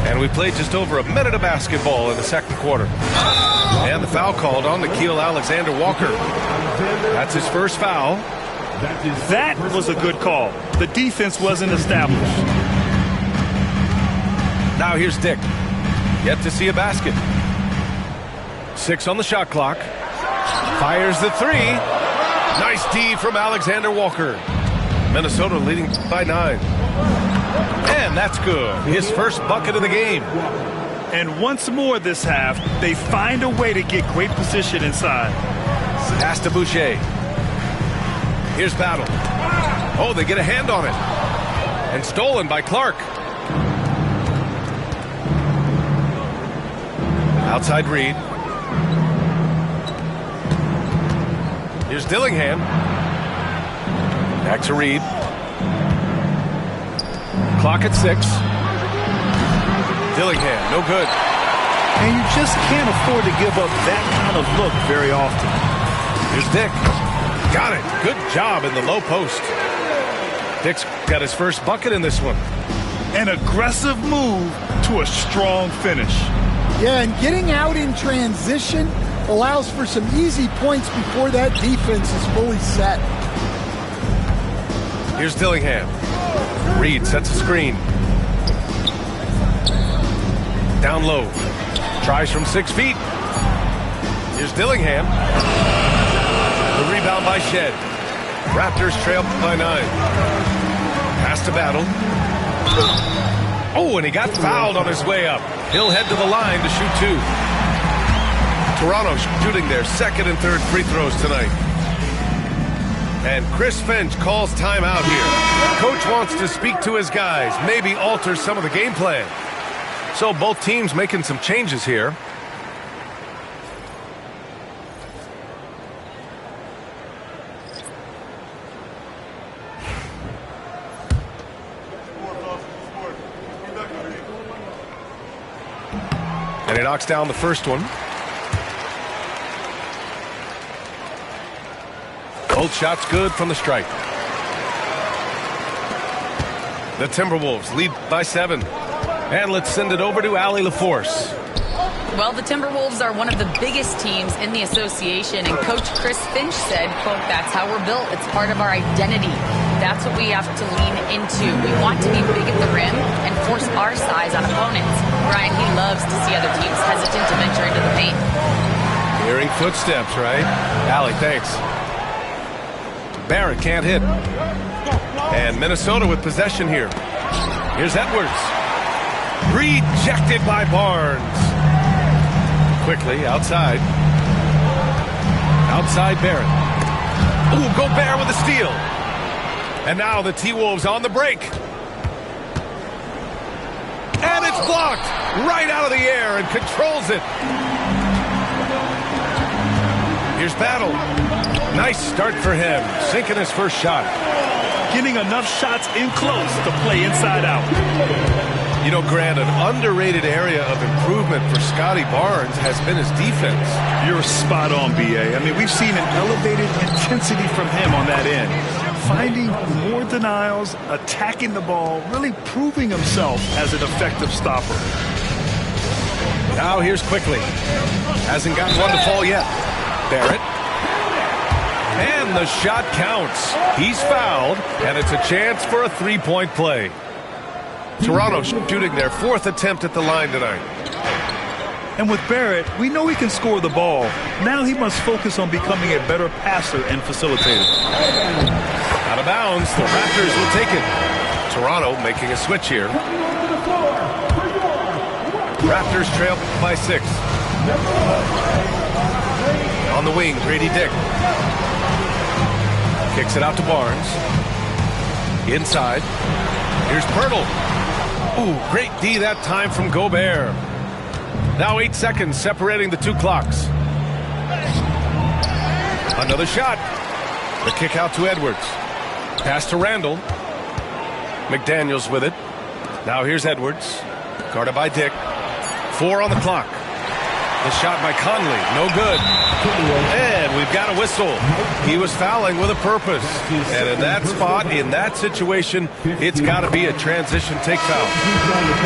And we played just over a minute of basketball in the second quarter. And the foul called on Nickeil Alexander-Walker. That's his first foul. That was a good call. The defense wasn't established. Now here's Dick. Yet to see a basket. 6 on the shot clock. Fires the three. Nice D from Alexander-Walker. Minnesota leading by 9. And that's good. His first bucket of the game. And once more this half, they find a way to get great position inside. Pass to Boucher. Here's Battle. Oh, they get a hand on it. And stolen by Clark. Outside Reed. Here's Dillingham. Back to Reed. Clock at 6. Dillingham, no good. And you just can't afford to give up that kind of look very often. Here's Dick. Got it. Good job in the low post. Dick's got his first bucket in this one. An aggressive move to a strong finish. Yeah, and getting out in transition allows for some easy points before that defense is fully set. Here's Dillingham. Reed sets a screen. Down low. Tries from 6 feet. Here's Dillingham. The rebound by Shed. Raptors trail by 9. Pass to Battle. Oh, and he got fouled on his way up. He'll head to the line to shoot 2. Toronto shooting their second and third free throws tonight. And Chris Finch calls timeout here. Coach wants to speak to his guys, maybe alter some of the game plan. So both teams making some changes here. And he knocks down the first one. Both shots good from the stripe. The Timberwolves lead by 7. And let's send it over to Allie LaForce. Well, the Timberwolves are one of the biggest teams in the association, and Coach Chris Finch said, quote, "That's how we're built. It's part of our identity. That's what we have to lean into. We want to be big at the rim and force our size on opponents." Brian, he loves to see other teams hesitant to venture into the paint. Hearing footsteps, right? Allie, thanks. Barrett can't hit. And Minnesota with possession here. Here's Edwards. Rejected by Barnes. quickly, outside. Outside Barrett. Ooh, Gobert with a steal. And now the T-Wolves on the break. And it's blocked right out of the air and controls it. Here's Battle. Nice start for him, sinking his first shot. Getting enough shots in close to play inside out. You know, Grant, an underrated area of improvement for Scotty Barnes has been his defense. You're spot on, B.A. I mean, we've seen an elevated intensity from him on that end. Finding more denials, attacking the ball, really proving himself as an effective stopper. Now here's Quickly. Hasn't gotten one to fall yet. Barrett. And the shot counts. He's fouled, and it's a chance for a three-point play. Toronto shooting their fourth attempt at the line tonight. And with Barrett, we know he can score the ball. Now he must focus on becoming a better passer and facilitator. Out of bounds, the Raptors will take it. Toronto making a switch here. Raptors trail by 6. On the wing, Grady Dick. Kicks it out to Barnes. Inside. Here's Pirtle. Ooh, great D that time from Gobert. Now 8 seconds separating the two clocks. Another shot. The kick out to Edwards. Pass to Randall. McDaniels with it. Now here's Edwards. Guarded by Dick. 4 on the clock. The shot by Conley. No good. And we've got a whistle. He was fouling with a purpose. And in that spot, in that situation, it's got to be a transition take foul.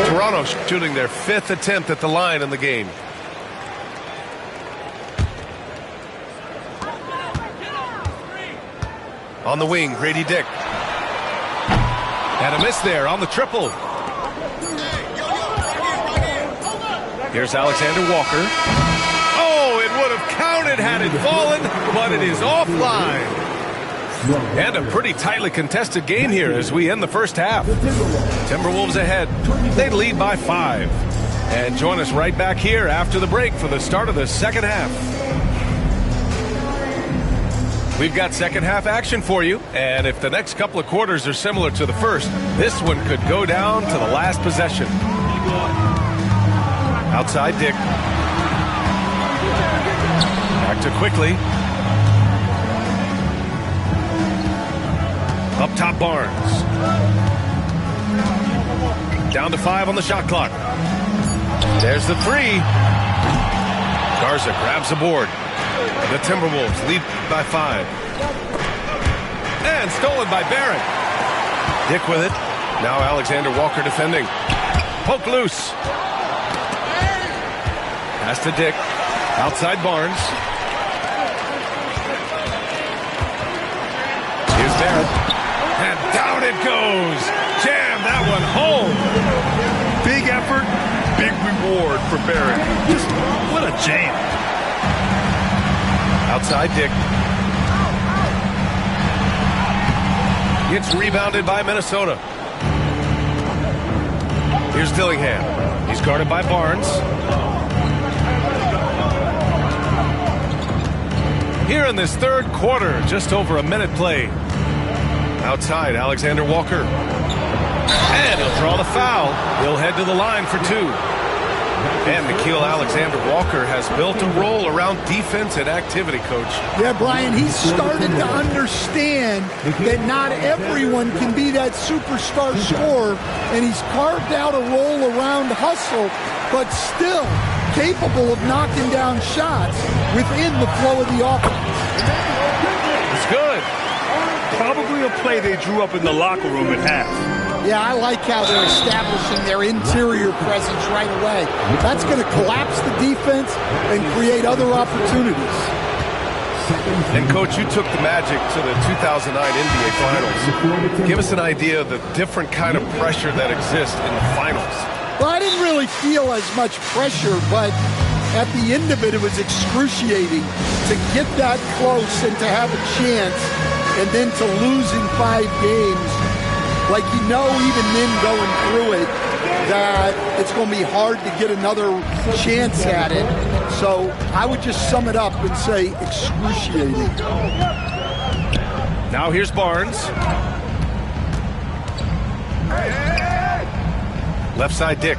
Toronto shooting their 5th attempt at the line in the game. On the wing, Grady Dick. And a miss there on the triple. Here's Alexander Walker. Oh, it would have counted had it fallen, but it is offline. And a pretty tightly contested game here as we end the first half. Timberwolves ahead. They lead by 5. And join us right back here after the break for the start of the second half. We've got second half action for you, and if the next couple of quarters are similar to the first, this one could go down to the last possession. Outside Dick. Back to Quickly. Up top Barnes. Down to 5 on the shot clock. There's the 3. Garza grabs the board. The Timberwolves lead by 5. And stolen by Barrett. Dick with it. Now Alexander Walker defending. Poke loose. Pass to Dick. Outside Barnes. Here's Barrett. And down it goes. Jam that one home. Big effort, big reward for Barrett. Just what a jam. Outside Dick. It's rebounded by Minnesota. Here's Dillingham. He's guarded by Barnes. Here in this third quarter, just over a minute played. Outside, Alexander Walker. And he'll draw the foul. He'll head to the line for 2. And Nickeil Alexander-Walker has built a role around defense and activity, Coach. Yeah, Brian, he's started to understand that not everyone can be that superstar scorer, and he's carved out a role around hustle, but still capable of knocking down shots within the flow of the offense. It's good. Probably a play they drew up in the locker room at half. Yeah, I like how they're establishing their interior presence right away. That's going to collapse the defense and create other opportunities. And, Coach, you took the Magic to the 2009 NBA Finals. Give us an idea of the different kind of pressure that exists in the finals. Well, I didn't really feel as much pressure, but at the end of it, it was excruciating to get that close and to have a chance and then to lose in 5 games. Like, you know, even then going through it, that it's going to be hard to get another chance at it. So I would just sum it up and say excruciating. Now here's Barnes. Left side Dick.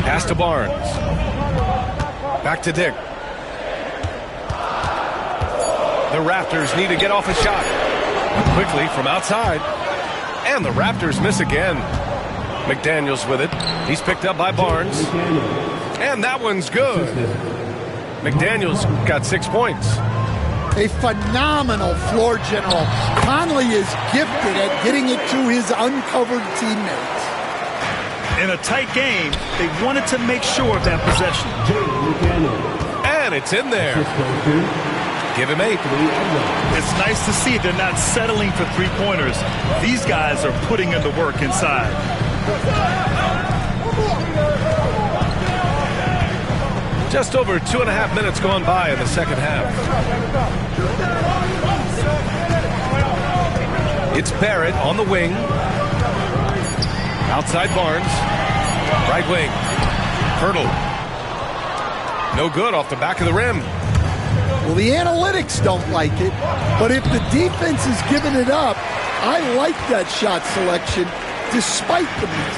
Pass to Barnes. Back to Dick. The Raptors need to get off a shot. Quickly from outside. And the Raptors miss again. McDaniels with it. He's picked up by Barnes. And that one's good. McDaniels got 6 points. A phenomenal floor general. Conley is gifted at getting it to his uncovered teammates. In a tight game, they wanted to make sure of that possession. And it's in there. Give him 8. It's nice to see they're not settling for three-pointers. These guys are putting in the work inside. Just over 2.5 minutes gone by in the second half. It's Barrett on the wing. Outside Barnes. Right wing. Hurdle. No good off the back of the rim. Well, the analytics don't like it, but if the defense is giving it up, I like that shot selection despite the miss.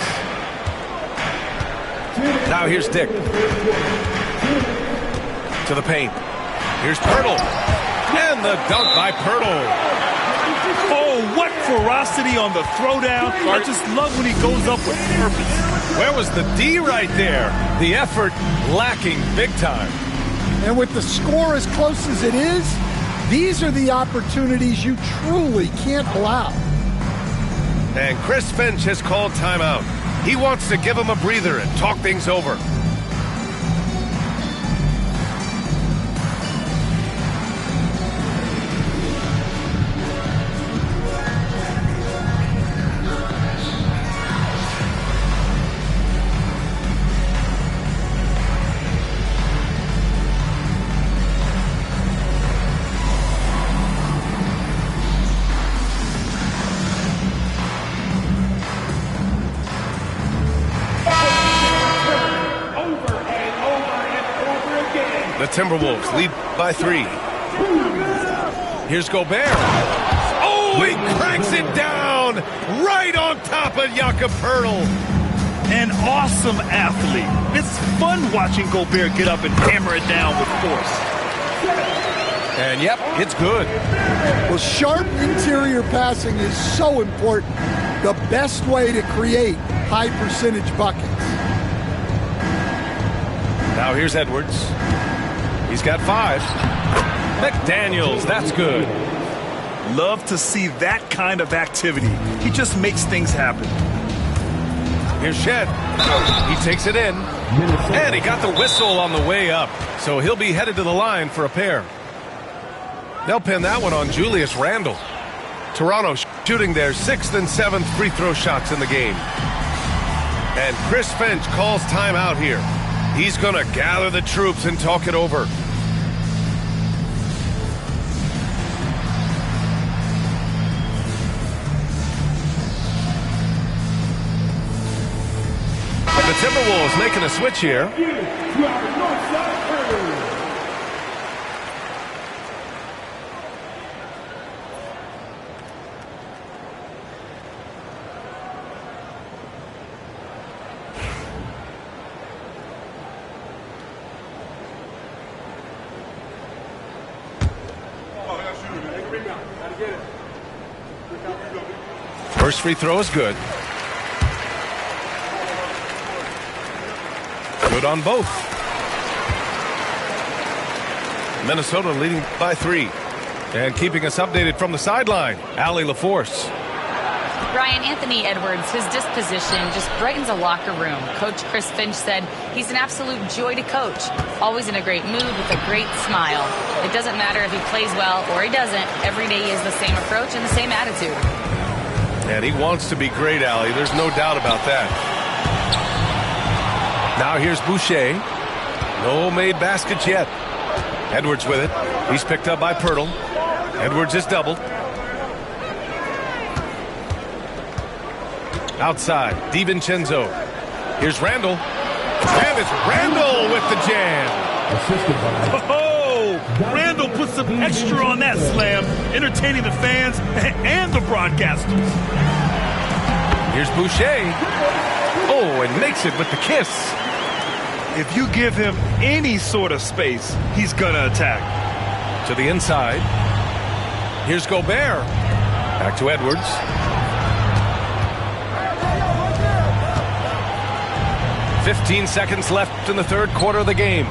Now here's Dick. To the paint. Here's Pirtle. And the dunk by Pirtle. Oh, what ferocity on the throwdown. I just love when he goes up with purpose. Where was the D right there? The effort lacking big time. And with the score as close as it is, these are the opportunities you truly can't allow. And Chris Finch has called timeout. He wants to give him a breather and talk things over. The Timberwolves lead by 3. Here's Gobert. Oh, he cracks it down right on top of Jakob Poeltl. An awesome athlete. It's fun watching Gobert get up and hammer it down with force. And yep, it's good. Well, sharp interior passing is so important. The best way to create high percentage buckets. Now here's Edwards. He's got 5. McDaniels, that's good. Love to see that kind of activity. He just makes things happen. Here's Shed. He takes it in. And he got the whistle on the way up. So he'll be headed to the line for a pair. They'll pin that one on Julius Randle. Toronto shooting their 6th and 7th free throw shots in the game. And Chris Finch calls timeout here. He's going to gather the troops and talk it over. The Timberwolves making a switch here. First free throw is good. Good on both. Minnesota leading by 3. And keeping us updated from the sideline, Allie LaForce. Brian, Anthony Edwards, his disposition just brightens a locker room. Coach Chris Finch said he's an absolute joy to coach. Always in a great mood with a great smile. It doesn't matter if he plays well or he doesn't. Every day he has the same approach and the same attitude. And he wants to be great, Allie. There's no doubt about that. Now here's Boucher. No made baskets yet. Edwards with it. He's picked up by Poeltl. Edwards is doubled. Outside, DiVincenzo. Here's Randall. And it's Randall with the jam. Oh, Randall put some extra on that slam, entertaining the fans and the broadcasters. Here's Boucher. Oh, and makes it with the kiss. If you give him any sort of space, he's going to attack. To the inside. Here's Gobert. Back to Edwards. "15 seconds left in the third quarter of the game.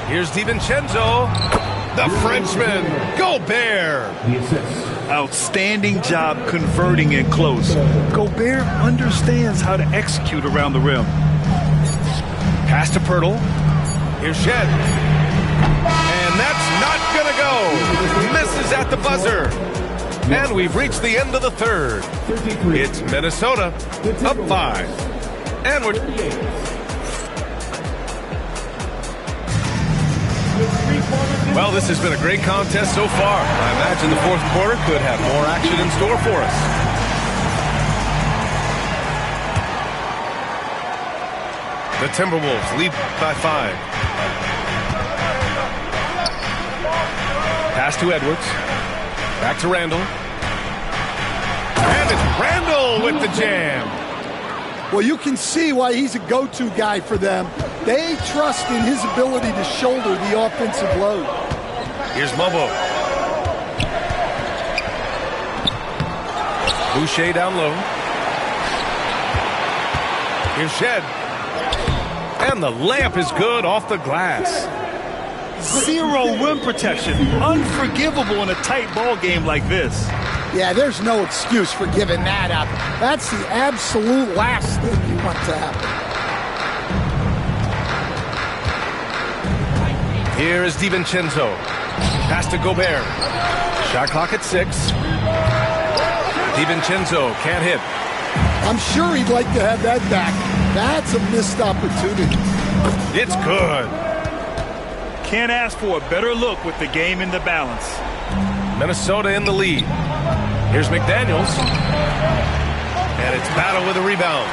Here's DiVincenzo. The Frenchman. Gobert. Outstanding job converting in close. Gobert understands how to execute around the rim. Pass to Pirtle. Here's Shed. And that's not going to go. Misses at the buzzer. And we've reached the end of the third. It's Minnesota up 5. And we're... Well, this has been a great contest so far. I imagine the fourth quarter could have more action in store for us. The Timberwolves lead by 5. Pass to Edwards. Back to Randall. And it's Randall with the jam. Well, you can see why he's a go-to guy for them. They trust in his ability to shoulder the offensive load. Here's Mobo. Boucher down low. Here's Shed. And the layup is good off the glass. Zero rim protection. Unforgivable in a tight ball game like this. Yeah, there's no excuse for giving that up. That's the absolute last thing you want to happen. Here is DiVincenzo. Pass to Gobert. Shot clock at 6. DiVincenzo can't hit. I'm sure he'd like to have that back. That's a missed opportunity. It's good. Can't ask for a better look with the game in the balance. Minnesota in the lead. Here's McDaniels. And it's battle with a rebound.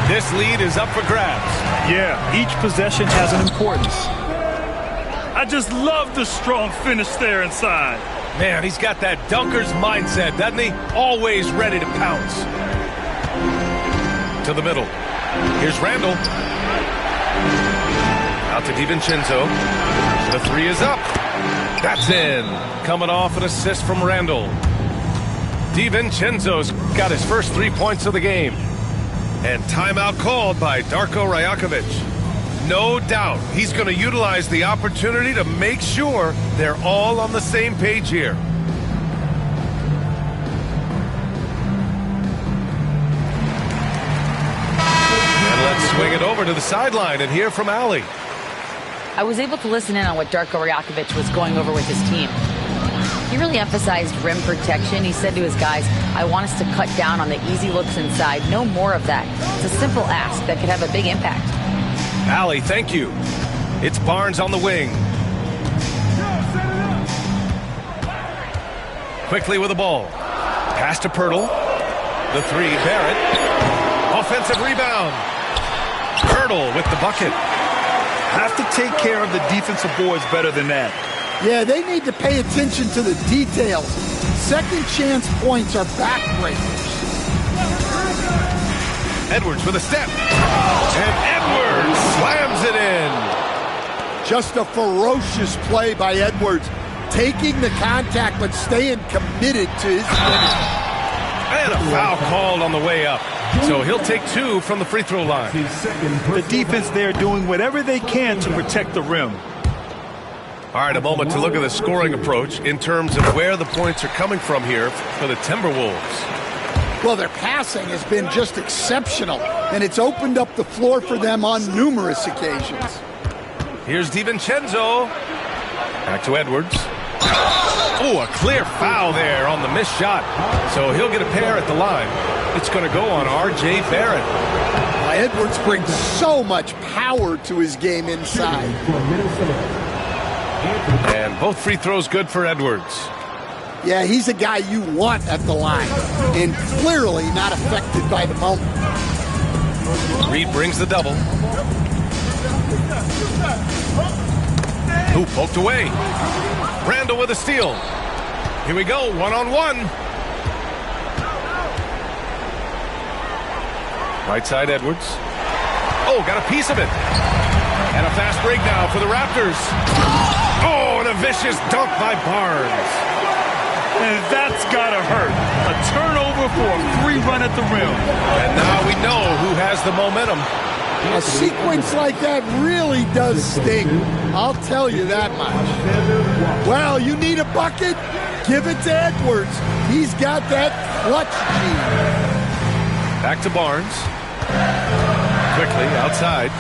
This lead is up for grabs. Yeah, each possession has an importance. I just love the strong finish there inside. Man, he's got that dunker's mindset, doesn't he? Always ready to pounce. To the middle. Here's Randall. Out to DiVincenzo. The 3 is up. That's in. Coming off an assist from Randall. DiVincenzo's got his first 3 points of the game. And timeout called by Darko Rajakovic. No doubt he's going to utilize the opportunity to make sure they're all on the same page here. And let's swing it over to the sideline and hear from Allie. I was able to listen in on what Darko Rajakovic was going over with his team. He really emphasized rim protection. He said to his guys, I want us to cut down on the easy looks inside. No more of that. It's a simple ask that could have a big impact. Allie, thank you. It's Barnes on the wing. Quickly with the ball. Pass to Pirtle. The 3, Barrett. Offensive rebound. Pirtle with the bucket. Have to take care of the defensive boards better than that. Yeah, they need to pay attention to the details. Second chance points are backbreakers. Edwards with a step. And Edwards slams it in. Just a ferocious play by Edwards. Taking the contact, but staying committed to his finish. And a foul called on the way up. So he'll take 2 from the free throw line. The defense there doing whatever they can to protect the rim. All right, a moment to look at the scoring approach in terms of where the points are coming from here for the Timberwolves. Well, their passing has been just exceptional, and it's opened up the floor for them on numerous occasions. Here's DiVincenzo. Back to Edwards. Oh, a clear foul there on the missed shot. So he'll get a pair at the line. It's going to go on R.J. Barrett. Edwards brings so much power to his game inside. And both free throws good for Edwards. Yeah, he's a guy you want at the line, and clearly not affected by the moment. Reed brings the double. Hoop poked away. Randall with a steal. Here we go, one-on-one. Right side, Edwards. Oh, got a piece of it. And a fast break now for the Raptors. Oh, and a vicious dunk by Barnes. And that's gotta hurt. A turnover for a free run at the rim. And now we know who has the momentum. A sequence like that really does sting. I'll tell you that much. Well, you need a bucket? Give it to Edwards. He's got that clutch gene. Back to Barnes. Quickly, outside.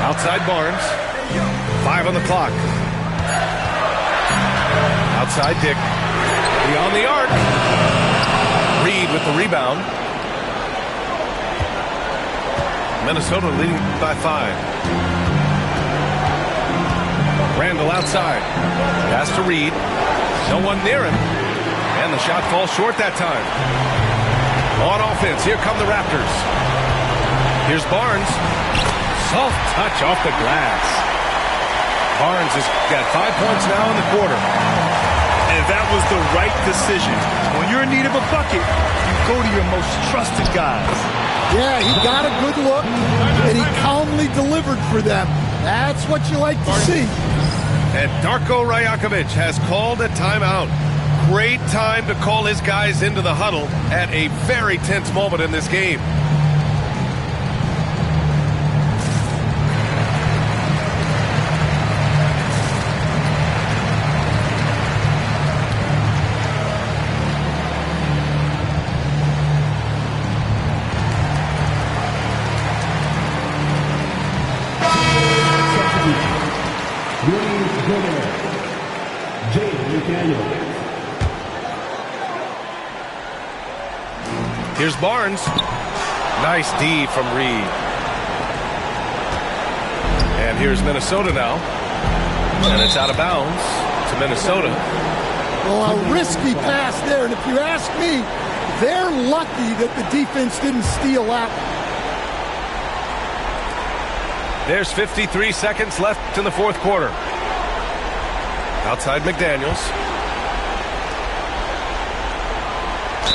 Outside Barnes. 5 on the clock. Outside Dick. Beyond the arc. Reed with the rebound. Minnesota leading by 5. Randall outside. Pass to Reed. No one near him. And the shot falls short that time. On offense, here come the Raptors. Here's Barnes. Soft touch off the glass. Barnes has got 5 points now in the quarter. And that was the right decision. When you're in need of a bucket, you go to your most trusted guys. Yeah, he got a good look, and he calmly delivered for them. That's what you like to see. And Darko Rajakovic has called a timeout. Great time to call his guys into the huddle at a very tense moment in this game. Here's Barnes. Nice D from Reed. And here's Minnesota now. And it's out of bounds to Minnesota. Well, a risky pass there. And if you ask me, they're lucky that the defense didn't steal that one. There's 53 seconds left in the fourth quarter. Outside McDaniels.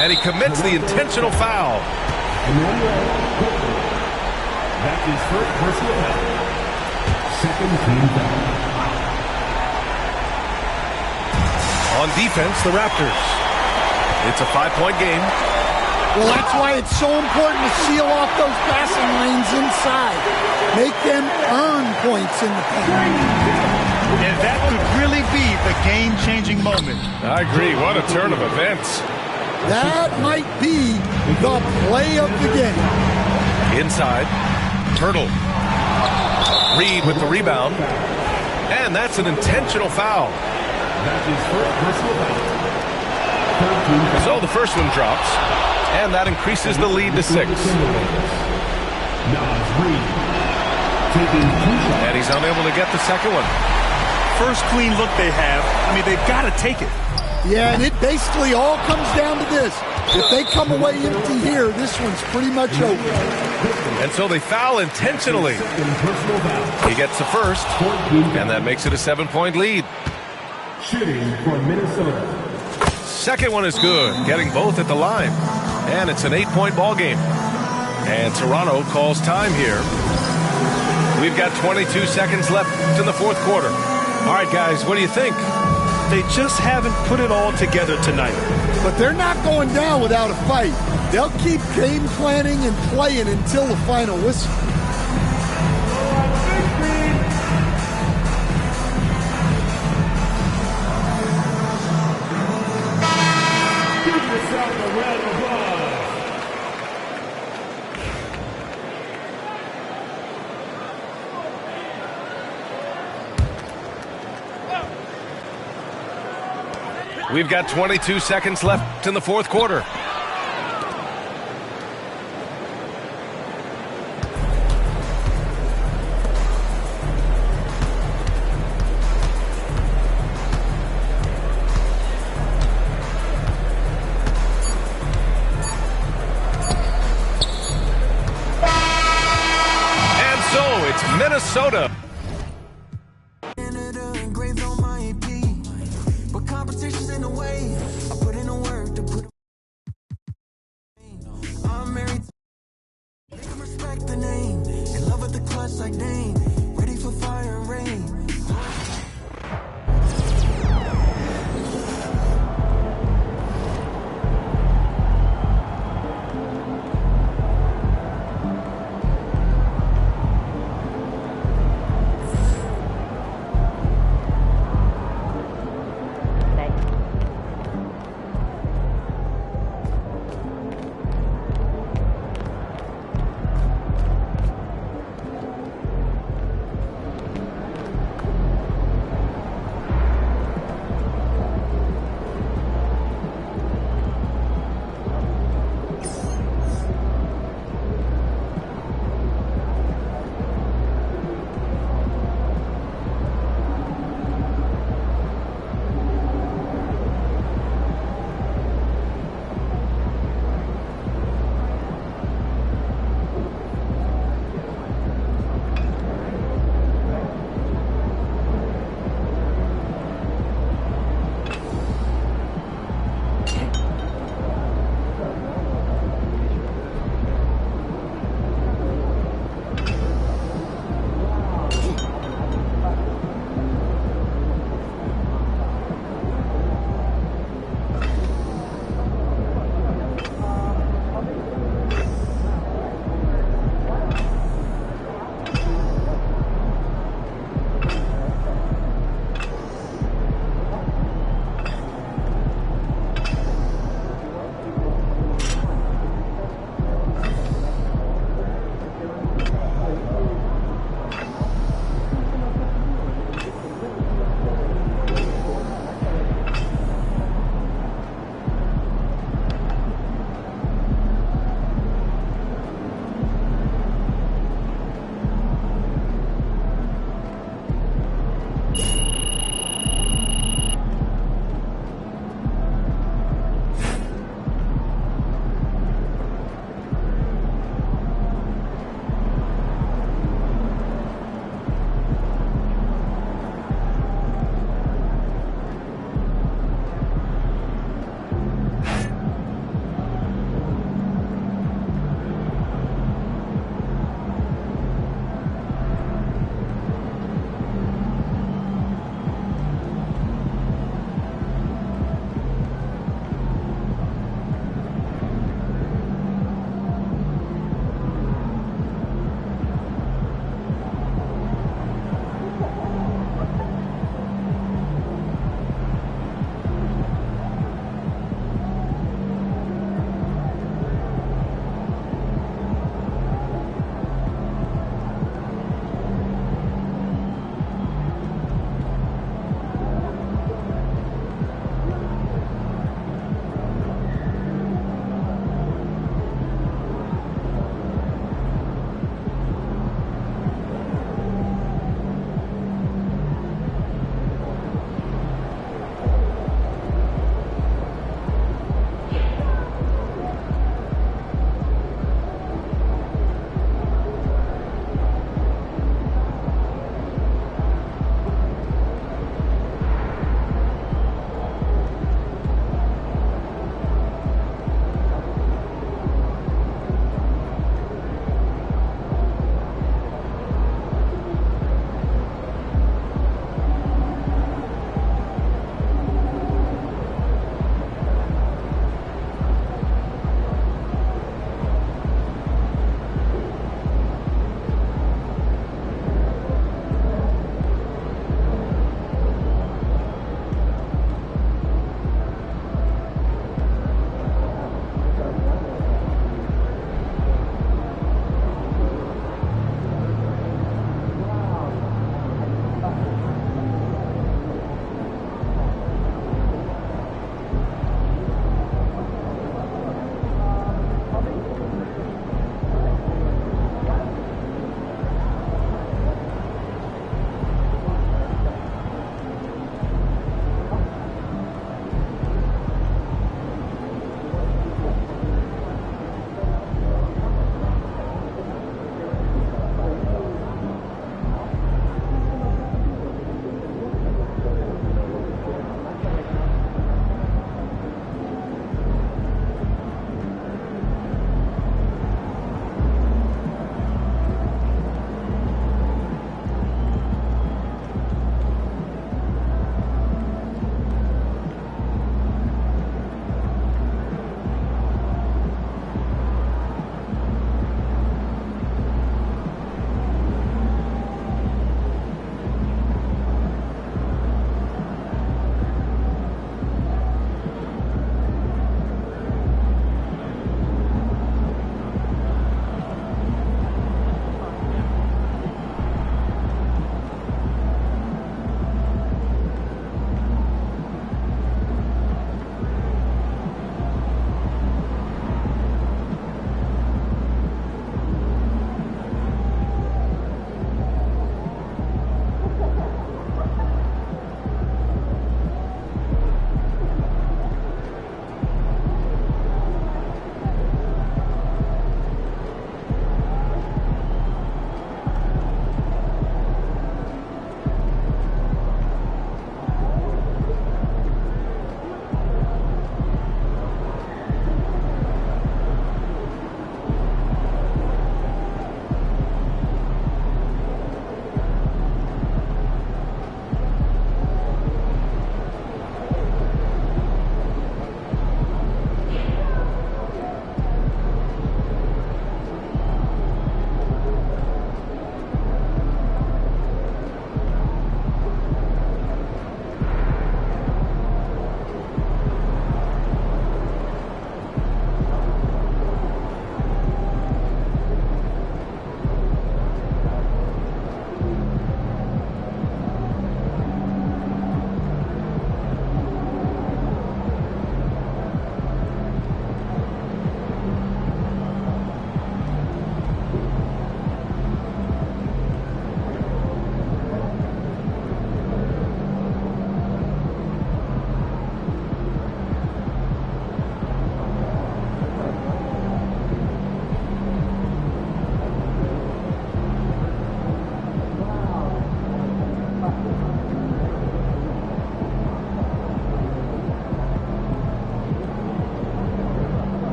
And he commits the intentional foul. That's his first personal foul. Second team foul. On defense, the Raptors. It's a 5-point game. Well, that's why it's so important to seal off those passing lanes inside. Make them earn points in the paint. And that could really be the game-changing moment. I agree. What a turn of events. That might be the play of the game. Inside. Turtle. Reed with the rebound. And that's an intentional foul. That's his first personal foul. So the first one drops. And that increases the lead to 6. Now it's Reed taking 2 shots. And he's unable to get the second one. First clean look they have. I mean, they've got to take it. Yeah, and it basically all comes down to this. If they come away empty here, this one's pretty much over. And so they foul intentionally. He gets the first, and that makes it a 7-point lead. Shooting for Minnesota. Second one is good, getting both at the line. And it's an 8-point ball game. And Toronto calls time here. We've got 22 seconds left in the fourth quarter. All right, guys, what do you think? They just haven't put it all together tonight. But they're not going down without a fight. They'll keep game planning and playing until the final whistle. Give yourself a round of applause. We've got 22 seconds left in the fourth quarter. Minnesota. Engraved on my AP, but competition's in the way. I put in the work to put. I'm married. Make them respect the name. In love with the clutch like Dane. Ready for fire and rain.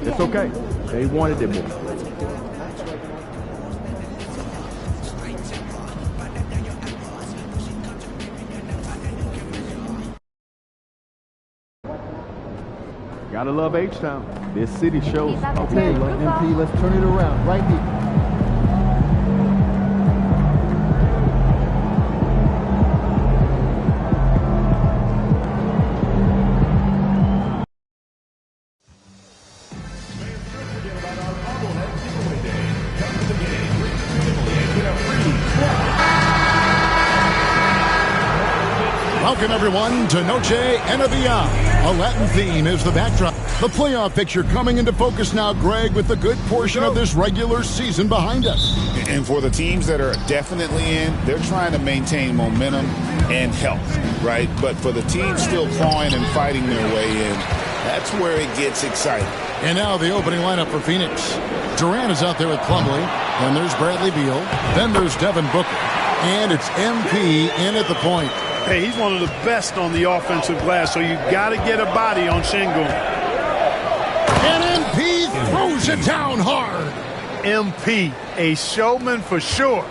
It's okay. They wanted it more. Gotta love H-Town. This city shows. Okay, MP, let's turn it around right here. Welcome, everyone, to Noche Enavia. A Latin theme is the backdrop. The playoff picture coming into focus now, Greg, with a good portion of this regular season behind us. And for the teams that are definitely in, they're trying to maintain momentum and health, right? But for the teams still clawing and fighting their way in, that's where it gets exciting. And now the opening lineup for Phoenix. Durant is out there with Plumlee. Then there's Bradley Beal. Then there's Devin Booker. And it's MP in at the point. Hey, he's one of the best on the offensive glass, so you got to get a body on Şengün. And MP throws it down hard. MP, a showman for sure.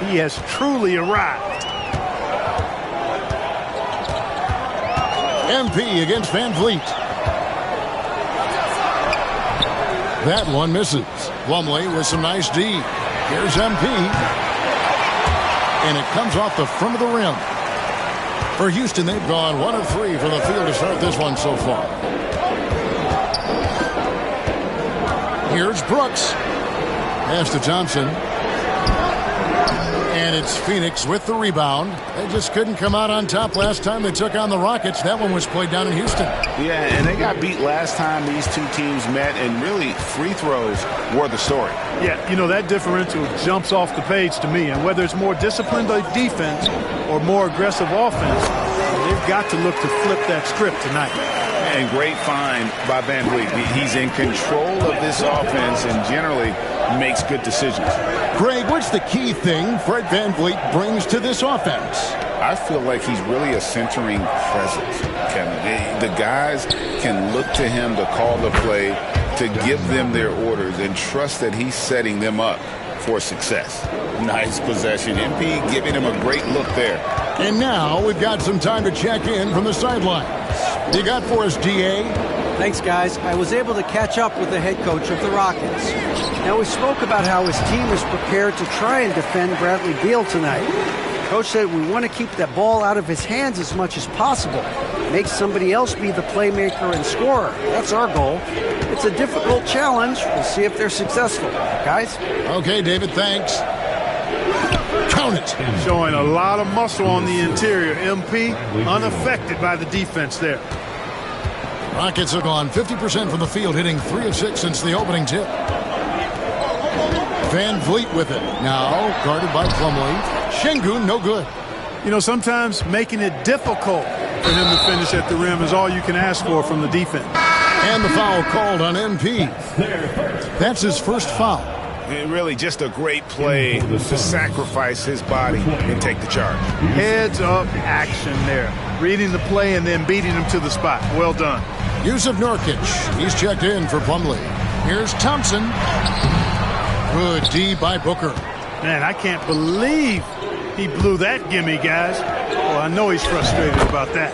He has truly arrived. MP against Van Vliet. That one misses. Plumlee with some nice D. Here's MP. And it comes off the front of the rim. For Houston, they've gone 1 of 3 from the field to start this one so far. Here's Brooks. Pass to Thompson. And it's Phoenix with the rebound. They just couldn't come out on top last time they took on the Rockets. That one was played down in Houston. Yeah, and they got beat last time these two teams met, and really free throws were the story. Yeah, you know, that differential jumps off the page to me. And whether it's more disciplined defense or more aggressive offense, they've got to look to flip that script tonight. And great find by Van Vliet. He's in control of this offense and generally makes good decisions. Greg, what's the key thing Fred Van Vliet brings to this offense? I feel like he's really a centering presence, Kevin. The guys can look to him to call the play, to give them their orders, and trust that he's setting them up for success. Nice possession. MP giving him a great look there. And now we've got some time to check in from the sidelines. You got for us, DA? Thanks, guys. I was able to catch up with the head coach of the Rockets. Now, we spoke about how his team is prepared to try and defend Bradley Beal tonight. Coach said we want to keep that ball out of his hands as much as possible. Make somebody else be the playmaker and scorer. That's our goal. It's a difficult challenge. We'll see if they're successful. Guys? Okay, David, thanks. Count it. Showing a lot of muscle on the interior. MP unaffected by the defense there. Rockets have gone 50% from the field, hitting 3 of 6 since the opening tip. Van Vliet with it. Now guarded by Plumlee. Şengün, no good. You know, sometimes making it difficult for him to finish at the rim is all you can ask for from the defense. And the foul called on MP. That's his first foul. And really just a great play to sacrifice his body and take the charge. Heads up action there. Reading the play and then beating him to the spot. Well done. Yusuf Nurkic. He's checked in for Plumlee. Here's Thompson. Good D by Booker. Man, I can't believe he blew that gimme, guys. Well, I know he's frustrated about that.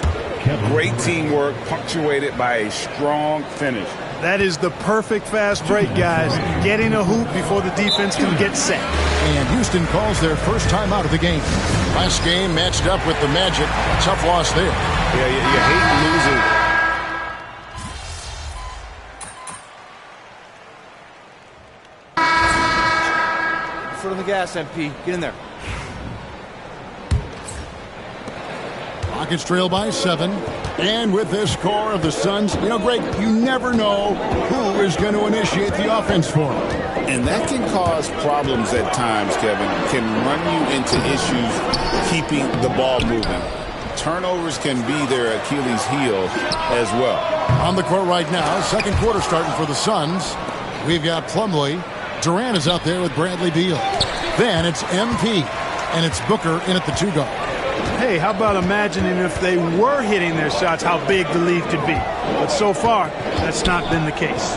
Great teamwork punctuated by a strong finish. That is the perfect fast break, guys. Getting a hoop before the defense can get set. And Houston calls their first time out of the game. Last game matched up with the Magic. Tough loss there. Yeah, you hate losing. Foot on the gas, MP. Get in there. Rockets trail by 7. And with this score of the Suns, you know, Greg, you never know who is going to initiate the offense for them. And that can cause problems at times, Kevin. Can run you into issues keeping the ball moving. Turnovers can be their Achilles heel as well. On the court right now, second quarter starting for the Suns. We've got Plumlee. Durant is out there with Bradley Beal. Then it's MP, and it's Booker in at the 2-guard. Hey, how about imagining if they were hitting their shots, how big the lead could be. But so far, that's not been the case.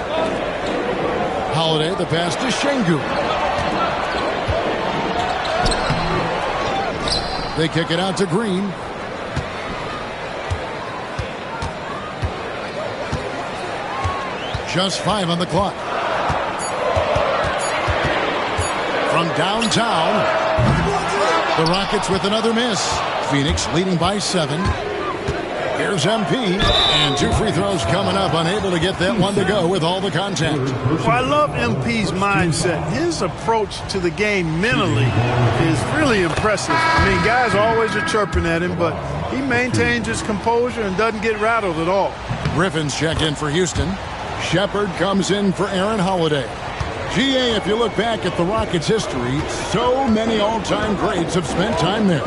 Holiday, the pass to Şengün. They kick it out to Green. Just 5 on the clock. From downtown, the Rockets with another miss. Phoenix leading by 7. Here's MP, and 2 free throws coming up, unable to get that one to go with all the contact. Well, I love MP's mindset. His approach to the game mentally is really impressive. I mean, guys always are chirping at him, but he maintains his composure and doesn't get rattled at all. Griffin's checked in for Houston. Shepard comes in for Aaron Holiday. GA, if you look back at the Rockets' history, so many all-time greats have spent time there.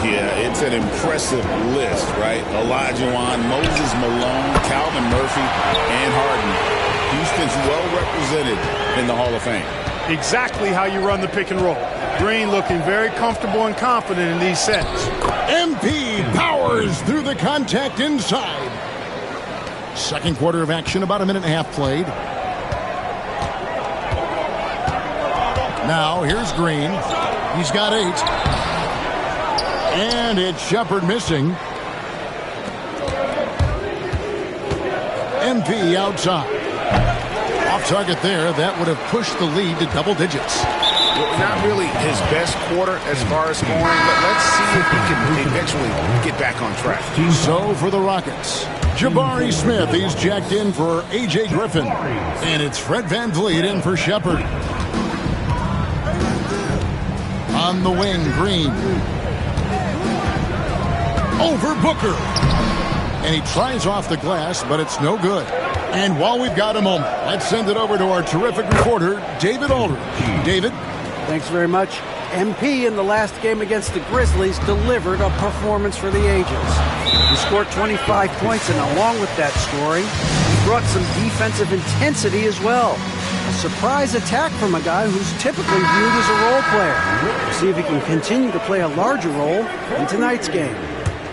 Yeah, it's an impressive list, right? Olajuwon, Moses Malone, Calvin Murphy, and Harden. Houston's well represented in the Hall of Fame. Exactly how you run the pick and roll. Green looking very comfortable and confident in these sets. MP powers through the contact inside. Second quarter of action, about a minute and a half played. Now, here's Green. He's got 8. And it's Shepard missing. MP outside. Off target there. That would have pushed the lead to double digits. Not really his best quarter as far as scoring, but let's see if he can eventually get back on track. So for the Rockets, Jabari Smith, he's jacked in for A.J. Griffin. And it's Fred VanVleet in for Shepard. On the wing, Green. Over Booker. And he tries off the glass, but it's no good. And while we've got a moment, let's send it over to our terrific reporter, David Aldridge. David? Thanks very much. MP in the last game against the Grizzlies delivered a performance for the ages. He scored 25 points, and along with that scoring, he brought some defensive intensity as well. A surprise attack from a guy who's typically viewed as a role player. We'll see if he can continue to play a larger role in tonight's game.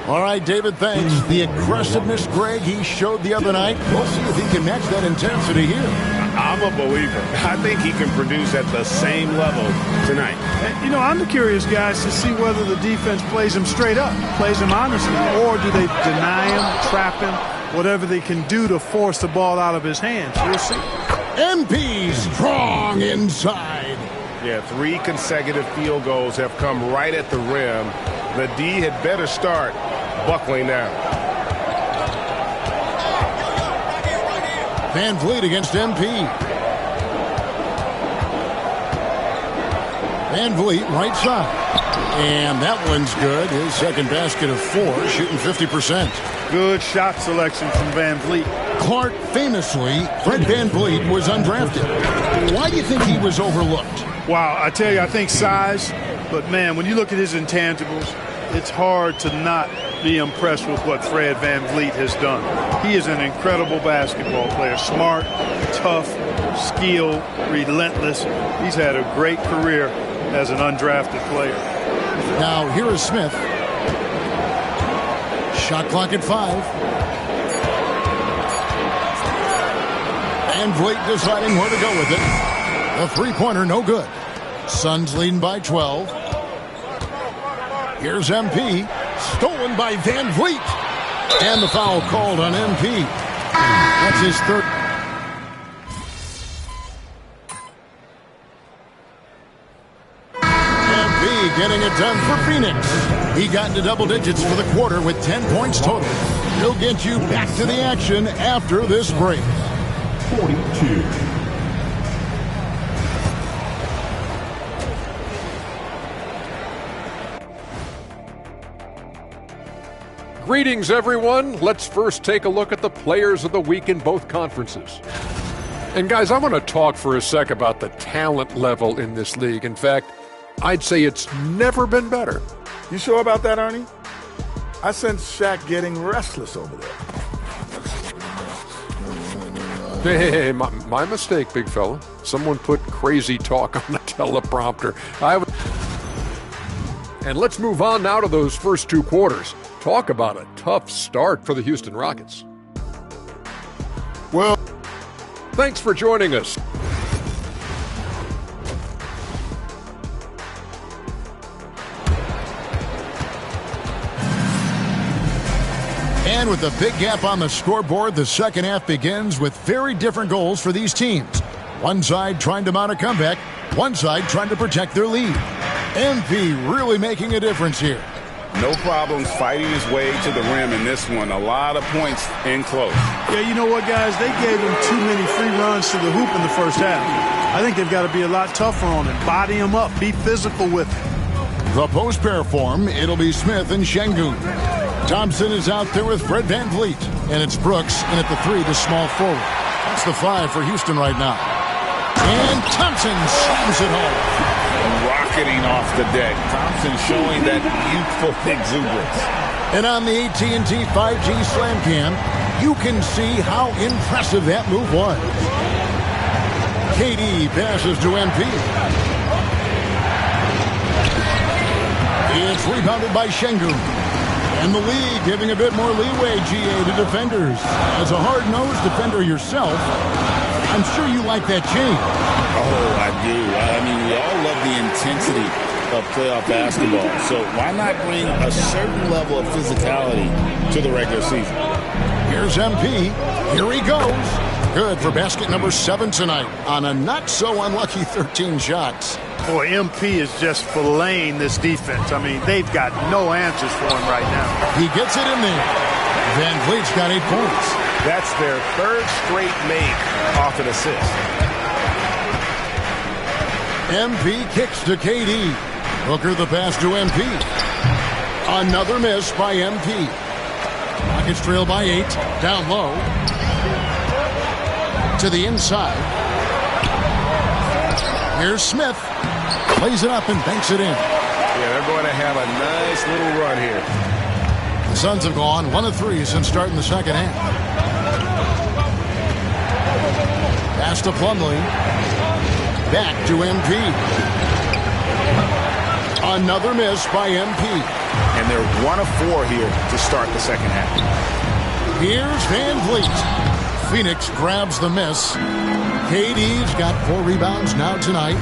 All right, David, thanks. The aggressiveness, Greg, he showed the other night. We'll see if he can match that intensity here. I'm a believer. I think he can produce at the same level tonight. You know, I'm curious, guys, to see whether the defense plays him straight up, plays him honestly, or do they deny him, trap him, whatever they can do to force the ball out of his hands. We'll see. MP strong inside. Yeah, 3 consecutive field goals have come right at the rim. The D had better start buckling now. VanVleet against MP. VanVleet right side. And that one's good. His second basket of 4, shooting 50%. Good shot selection from VanVleet. Clark, famously, Fred VanVleet was undrafted. Why do you think he was overlooked? Wow, I tell you, I think size. But, man, when you look at his intangibles, it's hard to not be impressed with what Fred VanVleet has done. He is an incredible basketball player. Smart, tough, skilled, relentless. He's had a great career as an undrafted player. Now, here is Smith. Shot clock at 5. VanVleet deciding where to go with it. The three-pointer, no good. Suns leading by 12. Here's MP. Stolen by VanVleet. And the foul called on MP. That's his third. MP getting it done for Phoenix. He got into double digits for the quarter with 10 points total. He'll get you back to the action after this break. 42. Greetings, everyone. Let's first take a look at the players of the week in both conferences. And guys, I want to talk for a sec about the talent level in this league. In fact, I'd say it's never been better. You sure about that, Ernie? I sense Shaq getting restless over there. Hey, my mistake, big fella. Someone put crazy talk on the teleprompter. And let's move on now to those first two quarters. Talk about a tough start for the Houston Rockets. Well, thanks for joining us. And with the big gap on the scoreboard, the second half begins with very different goals for these teams. One side trying to mount a comeback, one side trying to protect their lead. MP really making a difference here. No problems fighting his way to the rim in this one. A lot of points in close. Yeah, you know what, guys? They gave him too many free runs to the hoop in the first half. I think they've got to be a lot tougher on him. Body him up. Be physical with him. The post pair form, it'll be Smith and Şengün. Thompson is out there with Fred VanVleet. And it's Brooks in at the 3 to small forward. That's the 5 for Houston right now. And Thompson slams it home. Rocketing off the deck. Thompson showing that youthful exuberance. And on the AT&T 5G Slam Cam, you can see how impressive that move was. KD passes to MP. It's rebounded by Şengün. And the league giving a bit more leeway, GA, to defenders. As a hard-nosed defender yourself, I'm sure you like that change. Oh, I do. I mean, we all love the intensity of playoff basketball. So why not bring a certain level of physicality to the regular season? Here's MP. Here he goes. Good for basket number 7 tonight on a not-so-unlucky 13 shots. Boy, MP is just filleting this defense. I mean, they've got no answers for him right now. He gets it in there. VanVleet's got 8 points. That's their third straight make off an assist. MP kicks to KD. Booker the pass to MP. Another miss by MP. Rockets trail by 8. Down low. To the inside. Here's Smith. Plays it up and banks it in. Yeah, they're going to have a nice little run here. The Suns have gone 1 of 3 since starting the second half. Pass to Plumlee. Back to MP. Another miss by MP. And they're 1 of 4 here to start the second half. Here's VanVleet. Phoenix grabs the miss. KD's got 4 rebounds now tonight.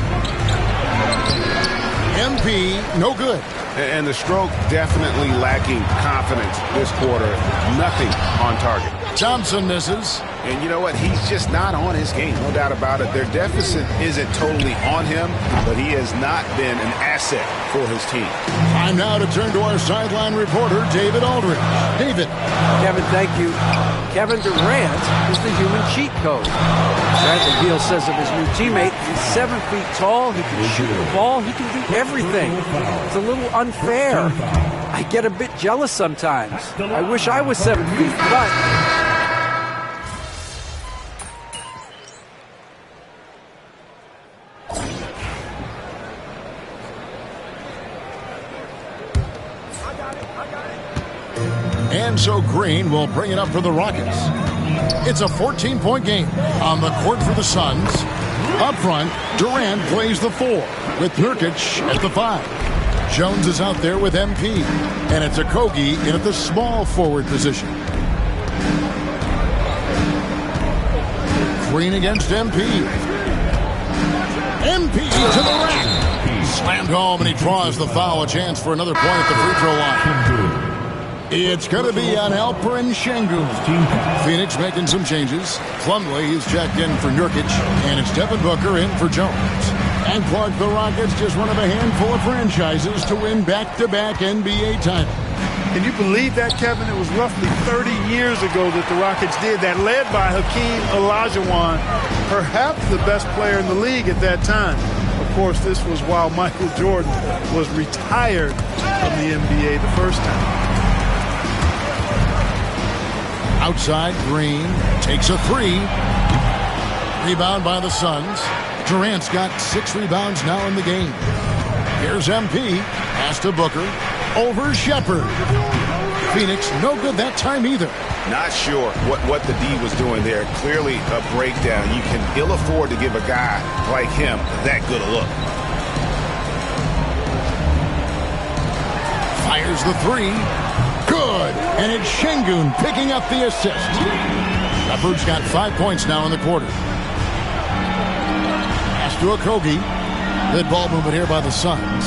MP, no good. And the stroke definitely lacking confidence this quarter. Nothing on target. Thompson misses. And you know what? He's just not on his game. No doubt about it. Their deficit isn't totally on him, but he has not been an asset for his team. Time now to turn to our sideline reporter, David Aldridge. David. Kevin, thank you. Kevin Durant is the human cheat code. Bradley Beal says of his new teammate, he's 7 feet tall, he can shoot the ball, he can do everything. It's a little unfair. I get a bit jealous sometimes. I wish I was 7 feet, but... And so Green will bring it up for the Rockets. It's a 14-point game on the court for the Suns. Up front, Durant plays the 4 with Nurkic at the 5. Jones is out there with MP. And it's Okogie in at the small forward position. Green against MP. MP to the rack. Slammed home and he draws the foul. A chance for another point at the free throw line. It's going to be on Alperen Şengün. Phoenix making some changes. Plumlee is checked in for Nurkic, and it's Devin Booker in for Jones. And Clark, the Rockets, just one of a handful of franchises to win back-to-back NBA titles. Can you believe that, Kevin? It was roughly 30 years ago that the Rockets did that, led by Hakeem Olajuwon, perhaps the best player in the league at that time. Of course, this was while Michael Jordan was retired from the NBA the first time. Outside, Green takes a 3. Rebound by the Suns. Durant's got 6 rebounds now in the game. Here's MP. Pass to Booker. over Shepherd. Phoenix no good that time either. Not sure what the D was doing there. Clearly a breakdown. You can ill afford to give a guy like him that good a look. Fires the three. Good. And it's Şengün picking up the assist. Shepherd's got 5 points now in the quarter. Pass to Okogie. Good ball movement here by the Suns.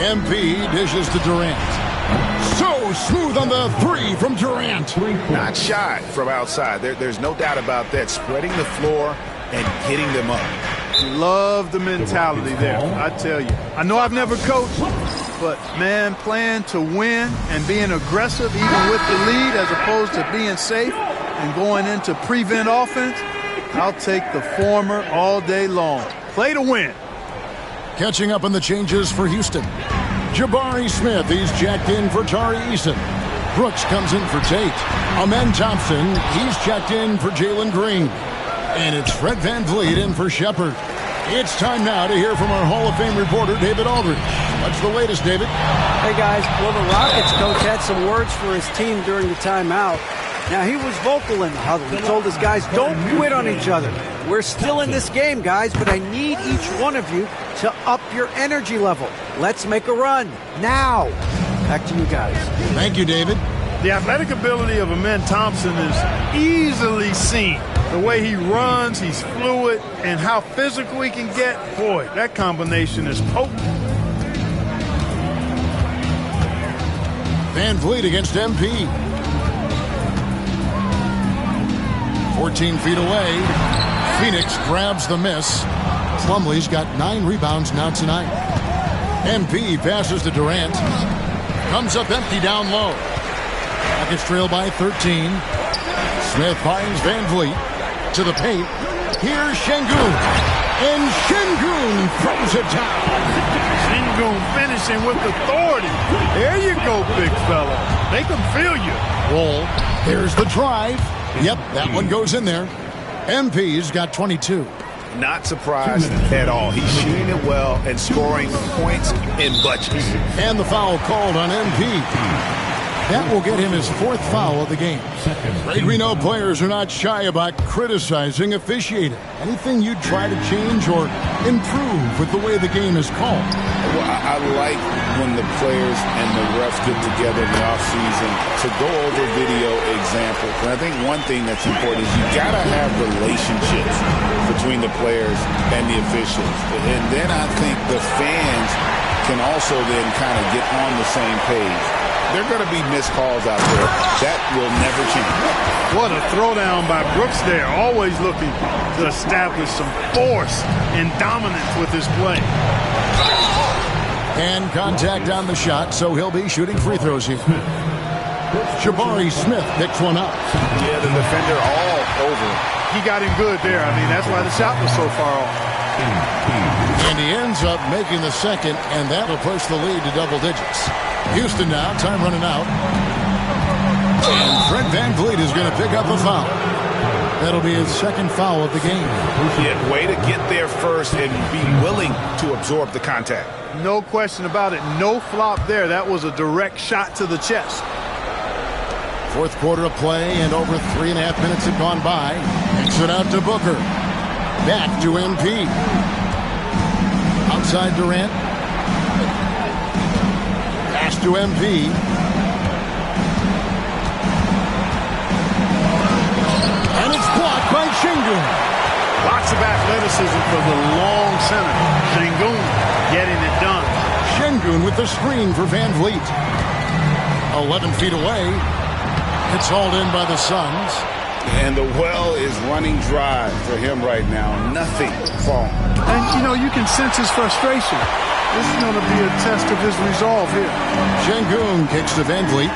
MP dishes to Durant. So smooth on the three from Durant. Not shy from outside. There's no doubt about that. Spreading the floor and getting them up. Love the mentality there, I tell you. I know I've never coached, but, man, playing to win and being aggressive even with the lead as opposed to being safe and going into prevent offense, I'll take the former all day long. Play to win. Catching up on the changes for Houston. Jabari Smith, he's jacked in for Tari Eason. Brooks comes in for Tate. Amen Thompson, he's checked in for Jalen Green. And it's Fred VanVleet in for Shepherd. It's time now to hear from our Hall of Fame reporter, David Aldridge. What's the latest, David? Hey, guys. Well, the Rockets coach had some words for his team during the timeout. Now, he was vocal in the huddle. He told his guys, don't quit on each other. We're still in this game, guys, but I need each one of you to up your energy level. Let's make a run. Now. Back to you guys. Thank you, David. The athletic ability of Amen Thompson is easily seen. The way he runs, he's fluid, and how physical he can get. Boy, that combination is potent. VanVleet against MP. 14 feet away. Phoenix grabs the miss. Plumlee's got 9 rebounds now tonight. MP passes to Durant. Comes up empty down low. Rockets trail by 13. Smith finds VanVleet to the paint. Here's Şengün. And Şengün throws it down. Şengün finishing with authority. There you go, big fella. They can feel you. Roll. Here's the drive. Yep, that one goes in there. MP's got 22. Not surprised at all. He's shooting it well and scoring points in bunches. And the foul called on MP. That will get him his 4th foul of the game. Greg, we know players are not shy about criticizing officiating. Anything you'd try to change or improve with the way the game is called? Well, I like when the players and the refs get together in the offseason to go over video examples. And I think one thing that's important is you got to have relationships between the players and the officials. And then I think the fans can also then kind of get on the same page. There are going to be missed calls out there. That will never change. What a throwdown by Brooks there. Always looking to establish some force and dominance with his play. And contact on the shot, so he'll be shooting free throws here. Jabari Smith picks one up. Yeah, the defender all over. He got him good there. I mean, that's why the shot was so far off. And he ends up making the second, and that'll push the lead to double digits. Houston now, time running out. And Fred VanVleet is going to pick up a foul. That'll be his 2nd foul of the game. Yeah, way to get there first and be willing to absorb the contact. No question about it. No flop there. That was a direct shot to the chest. 4th quarter of play, and over 3.5 minutes have gone by. Kicks it out to Booker. Back to MP. Outside Durant. Pass to MP. And it's blocked by Şengün. Lots of athleticism for the long center. Şengün getting it done. Şengün with the screen for VanVleet. 11 feet away. It's hauled in by the Suns. And the well is running dry for him right now. Nothing falling. And, you know, you can sense his frustration. This is going to be a test of his resolve here. Şengün kicks to VanVleet.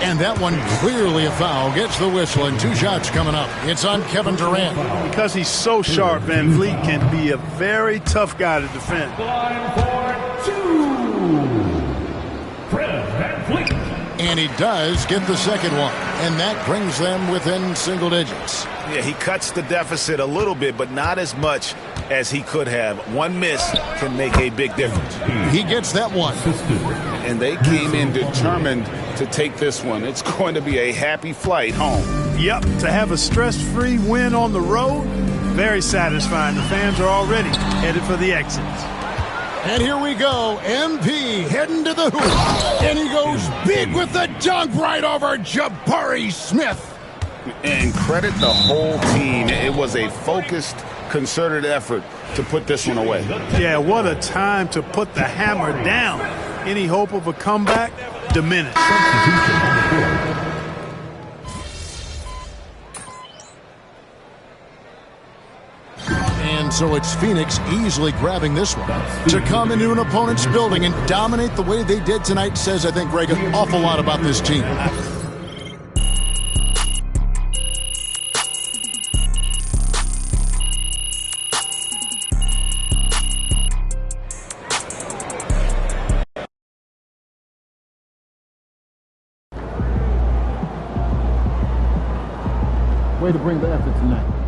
And that one clearly a foul. Gets the whistle, and 2 shots coming up. It's on Kevin Durant. Because he's so sharp, VanVleet can be a very tough guy to defend. And he does get the second one. And that brings them within single digits. Yeah, he cuts the deficit a little bit, but not as much as he could have. One miss can make a big difference. He gets that one. And they came in determined to take this one. It's going to be a happy flight home. Yep, to have a stress-free win on the road, very satisfying. The fans are already headed for the exits. And here we go. MP heading to the hoop. And he goes big with the dunk right over Jabari Smith. And credit the whole team. It was a focused, concerted effort to put this one away. Yeah, what a time to put the hammer down. Any hope of a comeback diminished. And so it's Phoenix easily grabbing this one. To come into an opponent's building and dominate the way they did tonight says, I think, Greg, an awful lot about this team. Way to bring the effort tonight.